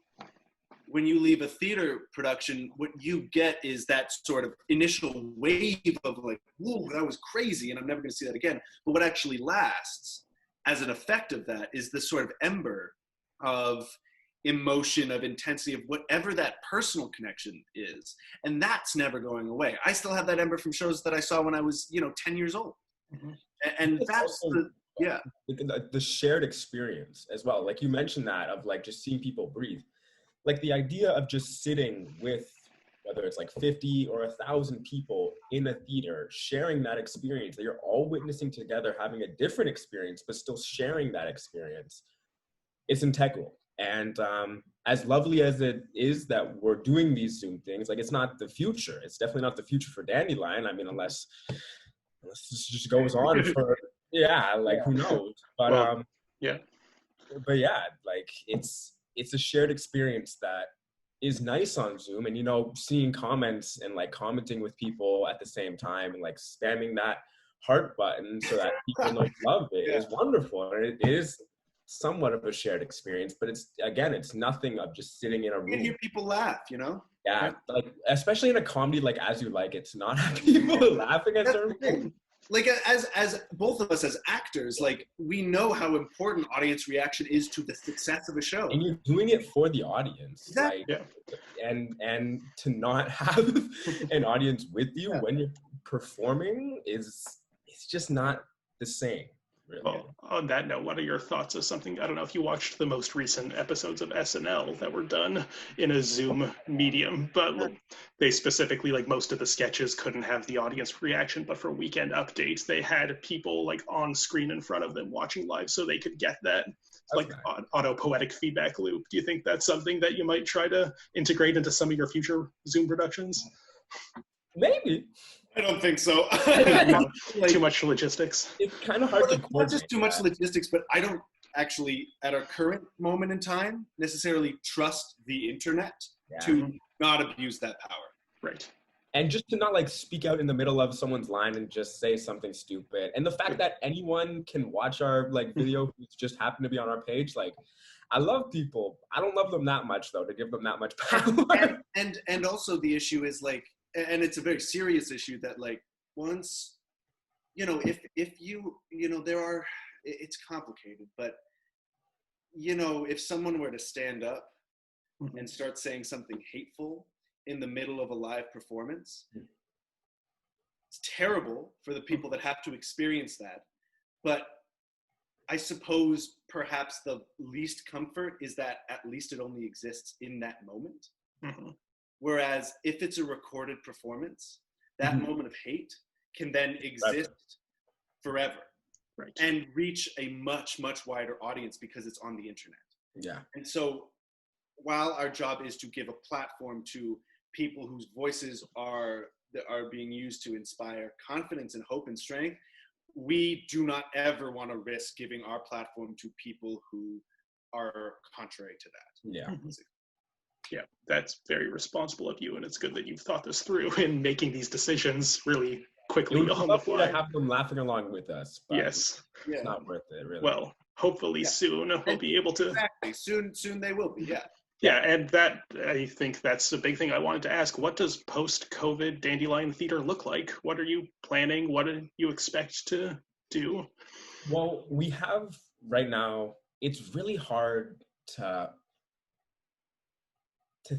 leave a theater production, what you get is that sort of initial wave of like, whoa, that was crazy, and I'm never gonna see that again. But what actually lasts as an effect of that is this sort of ember of emotion, of intensity, of whatever that personal connection is. And that's never going away. I still have that ember from shows that I saw when I was, you know, 10 years old. And that's the shared experience as well. Like you mentioned that, of like just seeing people breathe. Like the idea of just sitting with, whether it's like 50 or 1,000 people in a theater, sharing that experience, that you're all witnessing together, having a different experience, but still sharing that experience, it's integral. And as lovely as it is that we're doing these Zoom things, like, it's not the future. It's definitely not the future for Dandelion. I mean, unless this just goes on for, who knows? But well, yeah. But yeah, like it's a shared experience that is nice on Zoom. And, you know, seeing comments and like commenting with people at the same time and like spamming that heart button so that people know you love it is wonderful. And it is somewhat of a shared experience, but it's nothing of just sitting in a room. You hear people laugh, you know? Yeah, like especially in a comedy like As You Like It, to not have people laughing at certain things. Like as both of us as actors, like, we know how important audience reaction is to the success of a show. And you're doing it for the audience. Exactly. Like, and to not have an audience with you when you're performing it's just not the same. Really. Well, on that note, what are your thoughts of something? I don't know if you watched the most recent episodes of SNL that were done in a Zoom medium, but they specifically, like, most of the sketches couldn't have the audience reaction, but for Weekend Updates, they had people like on screen in front of them watching live so they could get that like auto-poetic feedback loop. Do you think that's something that you might try to integrate into some of your future Zoom productions? Maybe. I don't think so. Like, too much logistics. It's kind of hard to coordinate. Not just too much logistics, but I don't actually, at our current moment in time, necessarily trust the internet to not abuse that power. Right. And just to not like speak out in the middle of someone's line and just say something stupid. And the fact that anyone can watch our like video who's just happened to be on our page, like, I love people. I don't love them that much though, to give them that much power. And also the issue is like, and it's a very serious issue that, like, once, you know, if you know, it's complicated, but, you know, if someone were to stand up and start saying something hateful in the middle of a live performance, it's terrible for the people that have to experience that. But I suppose perhaps the least comfort is that at least it only exists in that moment. Whereas if it's a recorded performance, that moment of hate can then exist forever. Right. And reach a much, much wider audience because it's on the internet. Yeah. And so while our job is to give a platform to people whose voices are being used to inspire confidence and hope and strength, we do not ever want to risk giving our platform to people who are contrary to that. Yeah. Yeah, that's very responsible of you, and it's good that you've thought this through in making these decisions really quickly It would be on the lovely to fly. have them laughing along with us, but Yes. it's not worth it, really. Well, hopefully soon we'll be able to. Exactly. Soon they will be. Yeah. Yeah, and that, I think that's a big thing I wanted to ask. What does post-COVID Dandelion Theatre look like? What are you planning? What do you expect to do? Well, we have right now, it's really hard to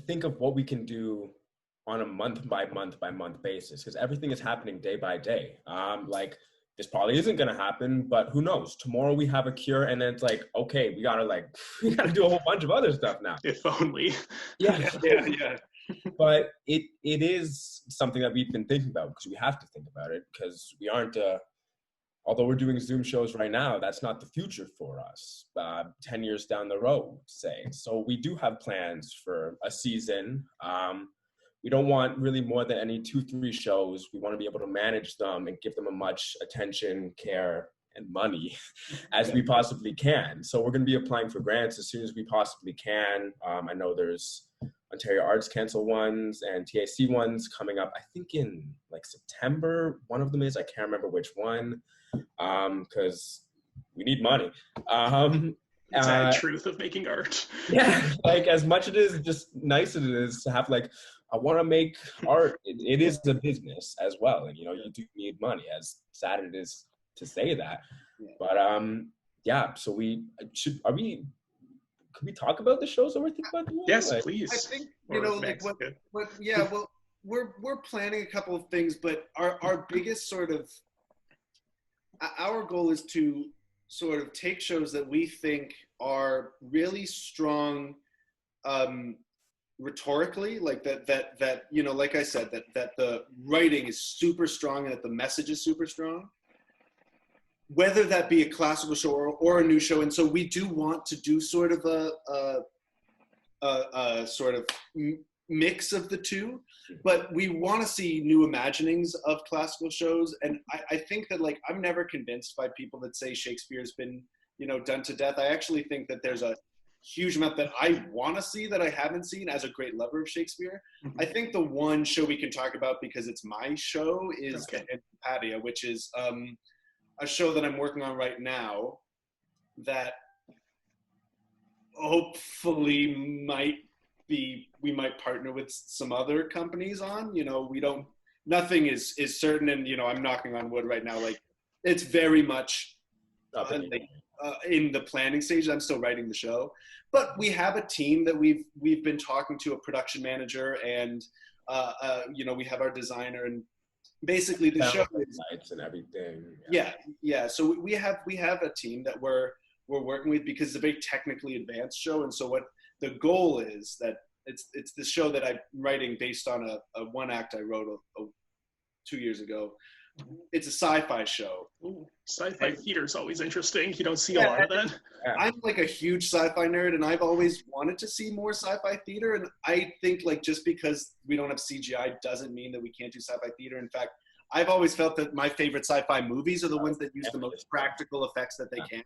think of what we can do on a month by month basis, because everything is happening day by day. Like, this probably isn't going to happen, but who knows? Tomorrow we have a cure, and then it's like, okay, we gotta do a whole bunch of other stuff now. If only. Yeah. Yeah. But it is something that we've been thinking about, because we have to think about it, because we aren't, although we're doing Zoom shows right now, that's not the future for us 10 years down the road, say. So we do have plans for a season. We don't want really more than any 2-3 shows. We want to be able to manage them and give them as much attention, care, and money as we possibly can. So we're going to be applying for grants as soon as we possibly can. I know there's Ontario Arts Council ones and TAC ones coming up, I think in like September. One of them is, I can't remember which one, because we need money. The sad truth of making art. Yeah, like, as much it is just nice it is to have, like, I want to make art. It is a business as well, and you do need money. As sad it is to say that, but yeah. So could we talk about the shows that we're thinking about doing? Yes, like, please. I think we're planning a couple of things, but our biggest sort of our goal is to sort of take shows that we think are really strong rhetorically, like that like I said, that the writing is super strong and that the message is super strong, whether that be a classical show or a new show. And so we do want to do sort of a sort of mix of the two, but we want to see new imaginings of classical shows. And I think that, like, I'm never convinced by people that say Shakespeare's been done to death. I actually think that there's a huge amount that I want to see that I haven't seen as a great lover of Shakespeare. I think the one show we can talk about, because it's my show, is The Patio, which is a show that I'm working on right now that hopefully we might partner with some other companies on. Nothing is certain, and I'm knocking on wood right now. Like, it's very much in the planning stage. I'm still writing the show, but we have a team that we've been talking to, a production manager, and we have our designer, and basically the show is lights and everything. Yeah. So we have a team that we're working with, because it's a very technically advanced show. And so what the goal is, that it's the show that I'm writing based on a one act I wrote 2 years ago. It's a sci-fi show. Ooh, sci-fi theater is always interesting. You don't see a lot of that. I'm like a huge sci-fi nerd, and I've always wanted to see more sci-fi theater. And I think, like, just because we don't have CGI doesn't mean that we can't do sci-fi theater. In fact, I've always felt that my favorite sci-fi movies are the ones that use the most practical effects that they can.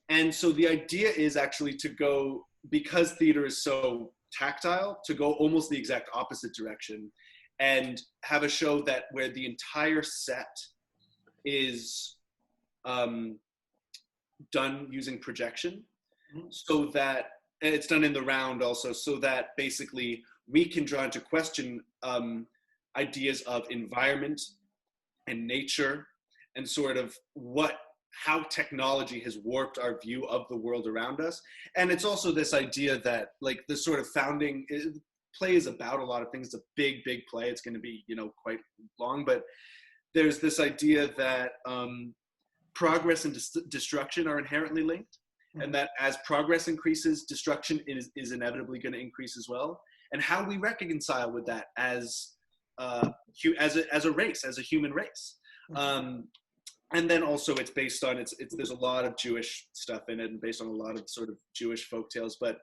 And so the idea is actually to go, because theater is so tactile, to go almost the exact opposite direction and have a show where the entire set is done using projection, so that, and it's done in the round also, so that basically we can draw into question ideas of environment and nature, and sort of how technology has warped our view of the world around us. And it's also this idea that, like, the sort of founding play is about a lot of things. It's a big play. It's going to be, quite long, but there's this idea that progress and destruction are inherently linked, and that as progress increases, destruction is inevitably going to increase as well. And how we reconcile with that as a race, as a human race. And then also it's based on, there's a lot of Jewish stuff in it, and based on a lot of sort of Jewish folktales. But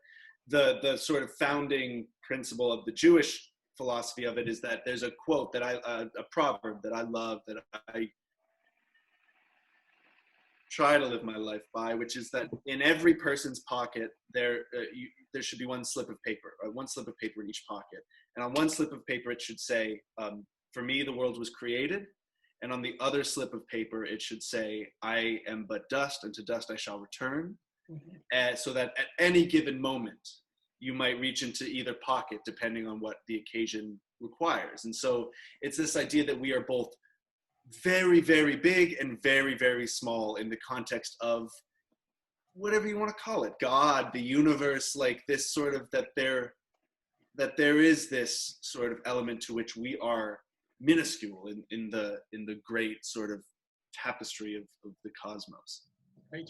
the sort of founding principle of the Jewish philosophy of it is that there's a quote that a proverb that I love, that try to live my life by, which is that in every person's pocket, there should be one slip of paper, or one slip of paper in each pocket. And on one slip of paper, it should say, for me, the world was created. And on the other slip of paper, it should say, I am but dust, and to dust I shall return. So that at any given moment, you might reach into either pocket, depending on what the occasion requires. And so it's this idea that we are both very, very big and very, very small in the context of whatever you want to call it, God, the universe, like this sort of, that there is this sort of element to which we are minuscule in the great sort of tapestry of the cosmos. Right.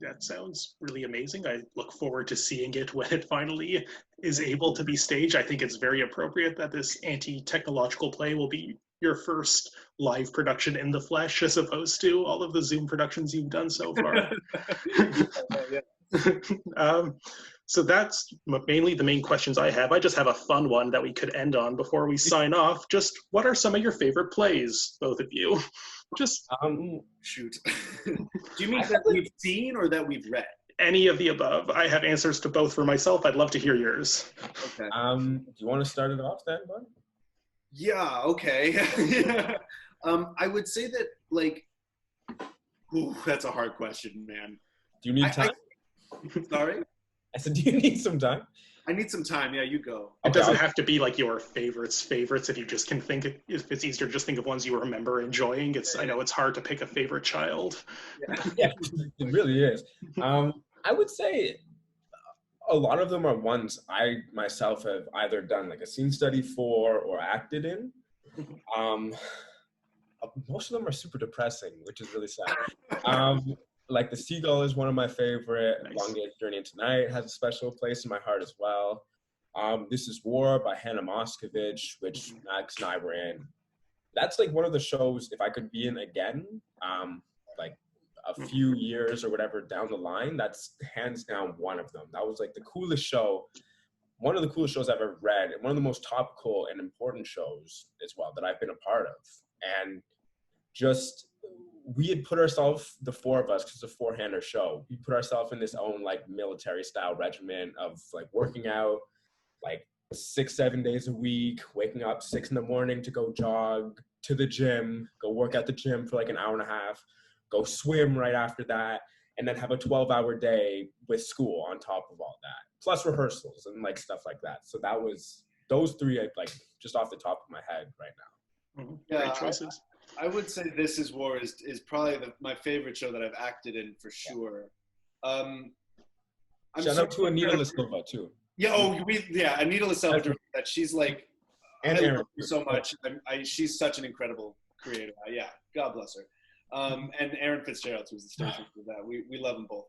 That sounds really amazing. I look forward to seeing it when it finally is able to be staged. I think it's very appropriate that this anti-technological play will be your first live production in the flesh, as opposed to all of the Zoom productions you've done so far. So that's mainly the main questions I have. I just have a fun one that we could end on before we sign off. Just what are some of your favorite plays, both of you? Just shoot. Do you mean that we've seen or that we've read? Any of the above. I have answers to both for myself. I'd love to hear yours. Okay. Do you want to start it off then, bud? Yeah, okay. I would say that, like, that's a hard question, man. Do you need time? Sorry? I said, do you need some time? I need some time. Yeah, you go. It doesn't have to be like your favorites. If you just can think, if it's easier, just think of ones you remember enjoying. I know it's hard to pick a favorite child. Yeah, it really is. I would say a lot of them are ones I myself have either done like a scene study for or acted in. Most of them are super depressing, which is really sad. Like The Seagull is one of my favorite. Nice. Longest Journey into Night has a special place in my heart as well. This is War by Hannah Moscovich, which Max and I were in. That's like one of the shows, if I could be in again, like a few years or whatever down the line, that's hands down one of them. That was like the coolest show, one of the coolest shows I've ever read, and one of the most topical and important shows as well that I've been a part of. And just, we had put ourselves, the four of us, because it's a four-hander show, we put ourselves in this own like military style regimen of like working out like 6-7 days a week, waking up 6 a.m. to go jog to the gym, go work at the gym for like an hour and a half, go swim right after that, and then have a 12-hour day with school on top of all that, plus rehearsals and like stuff like that. So that was those three, like just off the top of my head right now. Yeah, great choices. I would say This Is War is probably my favorite show that I've acted in for sure. Shout out to Anita Silva too. Yeah, Anita Silva directed that. She's like, and I Aaron love her so much. She's such an incredible creator. Yeah, God bless her. And Aaron Fitzgerald, who's the stage for that. We love them both.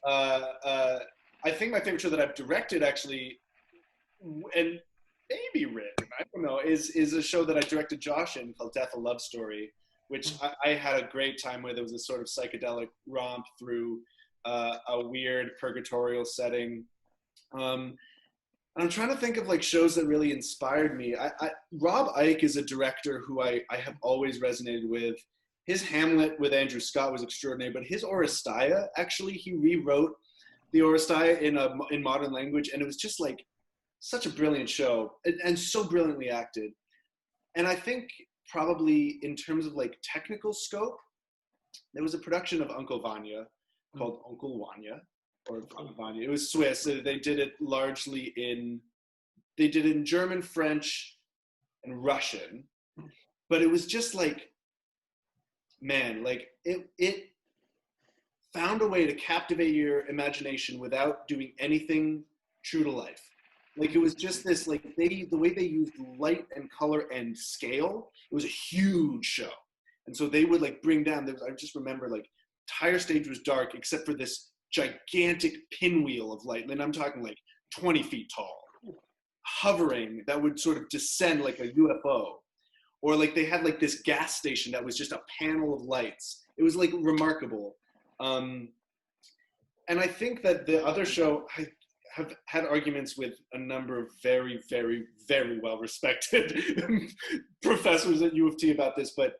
I think my favorite show that I've directed actually, and maybe written, I don't know, is a show that I directed Josh in called Death, a Love Story, which I had a great time with. It was a sort of psychedelic romp through a weird purgatorial setting. And I'm trying to think of like shows that really inspired me. Rob Ike is a director who I have always resonated with. His Hamlet with Andrew Scott was extraordinary, but his Oresteia, actually, he rewrote the Oresteia in modern language, and it was just like such a brilliant show and so brilliantly acted. And I think probably in terms of like technical scope, there was a production of Uncle Vanya called Uncle Vanya, or Uncle Vanya. It was Swiss. They did it largely in German, French, and Russian, but it was just like, man, like it found a way to captivate your imagination without doing anything true to life. Like it was just this, like the way they used light and color and scale, it was a huge show. And so they would like bring down, I just remember like entire stage was dark except for this gigantic pinwheel of light. And I'm talking like 20 feet tall, hovering, that would sort of descend like a UFO. Or like they had like this gas station that was just a panel of lights. It was like remarkable. And I think that the other show, I have had arguments with a number of very, very, very well-respected professors at U of T about this, but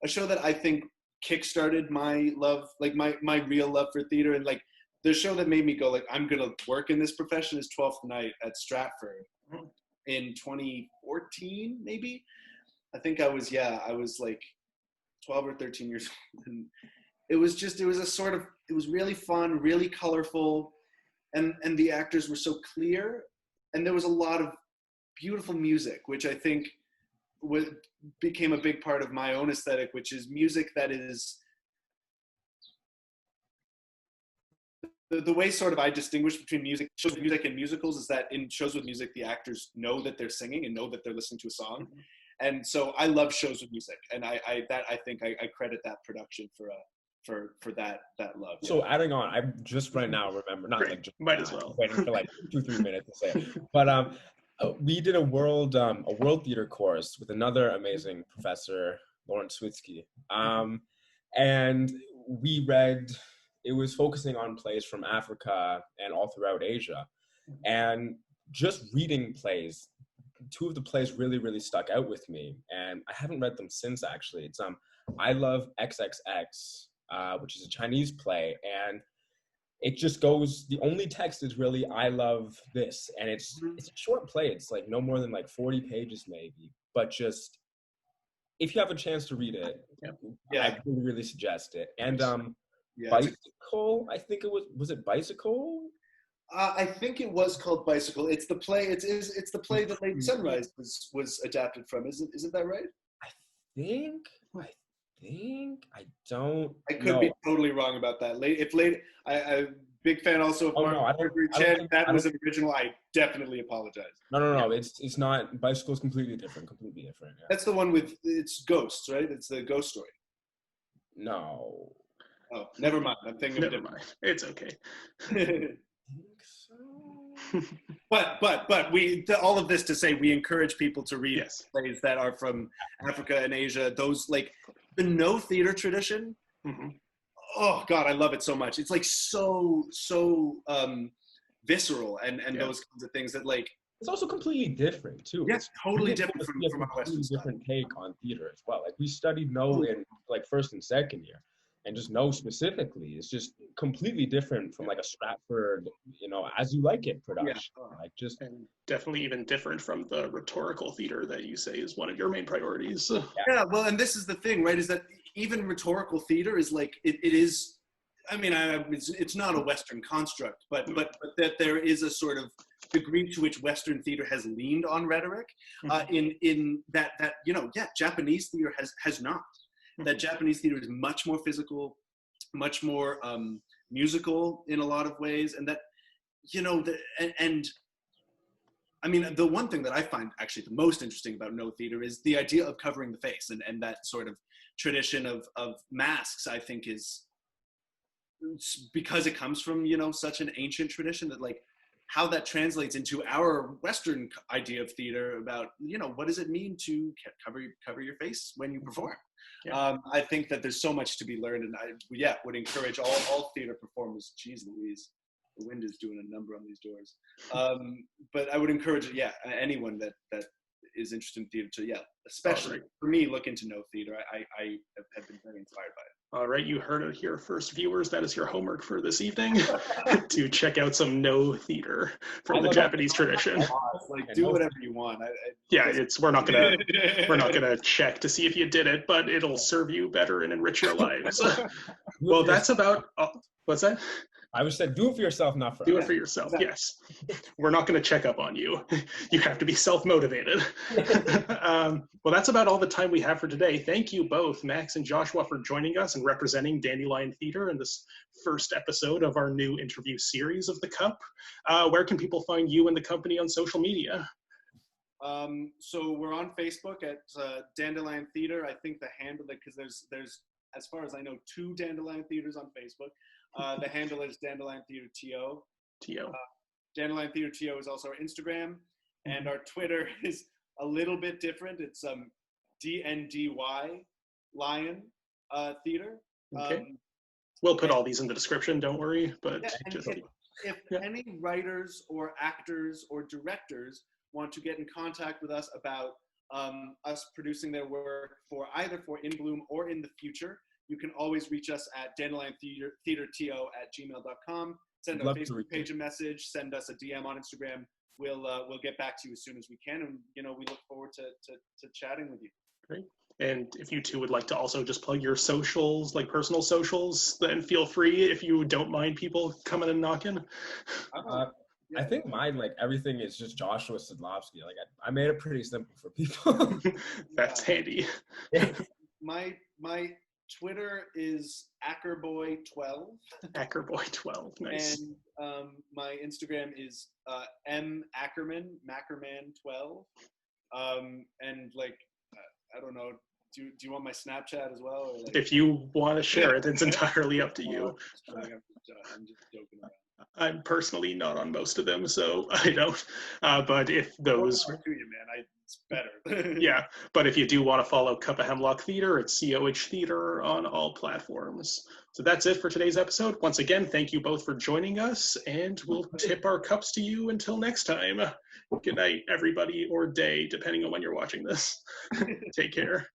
a show that I think kickstarted my love, like my real love for theater. And like the show that made me go like, I'm gonna work in this profession is 12th Night at Stratford in 2014, maybe. I think I was like 12 or 13 years old. And it was really fun, really colorful. And the actors were so clear. And there was a lot of beautiful music, which I think became a big part of my own aesthetic, which is music that is the way sort of I distinguish between shows with music and musicals is that in shows with music, the actors know that they're singing and know that they're listening to a song. And so I love shows with music. And I think I credit that production for that love. So yeah. adding on, I just right now remember, not Great. like just Might as well. waiting for like 2-3 minutes to say it. But we did a world theater course with another amazing professor, Lawrence Switsky. And we read, it was focusing on plays from Africa and all throughout Asia. And just reading plays, two of the plays really, really stuck out with me. And I haven't read them since, actually. It's I Love XXX, which is a Chinese play. And it just goes, the only text is really, I love this. And it's a short play. It's like no more than like 40 pages maybe. But just, if you have a chance to read it, I really, really suggest it. And Bicycle, I think it was it Bicycle? I think it was called Bicycle. It's the play. It's the play that Late Sunrise was adapted from. Isn't that right? I think. I don't. I could be totally wrong about that. I big fan also of Marjorie Chan. That was an original. I definitely apologize. No. It's not. Bicycle is completely different. Yeah. That's the one with it's ghosts, right? It's the ghost story. No. Oh, never mind. I'm thinking. Never mind. It's okay. But we all of this to say we encourage people to read plays that are from Africa and Asia. Those like the no theater tradition. Oh God, I love it so much. It's like so visceral and those kinds of things that like. It's also completely different too. Yeah, it's totally different from a Western different take on theater as well. Like we studied no in like first and second year. And just know specifically, it's just completely different from like a Stratford, as you like it production. Like just and definitely even different from the rhetorical theater that you say is one of your main priorities. Yeah, well, and this is the thing, right? Is that even rhetorical theater is like it is. I mean, it's not a Western construct, but that there is a sort of degree to which Western theater has leaned on rhetoric, in that Japanese theater has not. That Japanese theater is much more physical, much more musical in a lot of ways, and that and I mean the one thing that I find actually the most interesting about no theater is the idea of covering the face and that sort of tradition of masks. I think is because it comes from such an ancient tradition that like how that translates into our Western idea of theater about what does it mean to cover your face when you perform. I think that there's so much to be learned, and I would encourage all theater performers. Jeez Louise, the wind is doing a number on these doors. But I would encourage anyone that is interested in theater to especially for me, look into no theater. I have been very inspired by it. All right, you heard it here first, viewers. That is your homework for this evening, to check out some no theater from the Japanese tradition. Like, do whatever you want. We're not gonna check to see if you did it, but it'll serve you better and enrich your lives. Well, that's about. What's that? I would say do it for yourself, not for Do it for yourself, yes. We're not going to check up on you. You have to be self-motivated. Well, that's about all the time we have for today. Thank you both, Max and Joshua, for joining us and representing Dandelion Theatre in this first episode of our new interview series of The Cup. Where can people find you and the company on social media? So we're on Facebook at Dandelion Theatre. I think the handle, because there's, as far as I know, 2 Dandelion Theatres on Facebook. The handle is Dandelion Theatre TO. Dandelion Theatre TO is also our Instagram, and our Twitter is a little bit different. It's DNDY Lion Theatre. Okay. We'll put all these in the description, don't worry. But if any writers or actors or directors want to get in contact with us about us producing their work for either In Bloom or in the future, You can always reach us at dandeliontheaterto@gmail.com. Send our Facebook page a message, send us a DM on Instagram. We'll get back to you as soon as we can, and we look forward to chatting with you. Great. And if you two would like to also just plug your socials, like personal socials, then feel free if you don't mind people coming and knocking. I think mine, like everything is just Joshua Sidlofsky. Like I made it pretty simple for people. That's handy. My Twitter is Ackerboy12. Ackerboy12, nice. And my Instagram is Mackerman12. And like, I don't know, do you want my Snapchat as well? Or like, if you want to share it, it's entirely up to you. I'm just joking around. I'm personally not on most of them, so I don't. But if those... To you, man. It's better. Yeah, but if you do want to follow Cup of Hemlock Theatre, it's COH Theatre on all platforms. So that's it for today's episode. Once again, thank you both for joining us, and we'll tip our cups to you until next time. Good night, everybody, or day, depending on when you're watching this. Take care.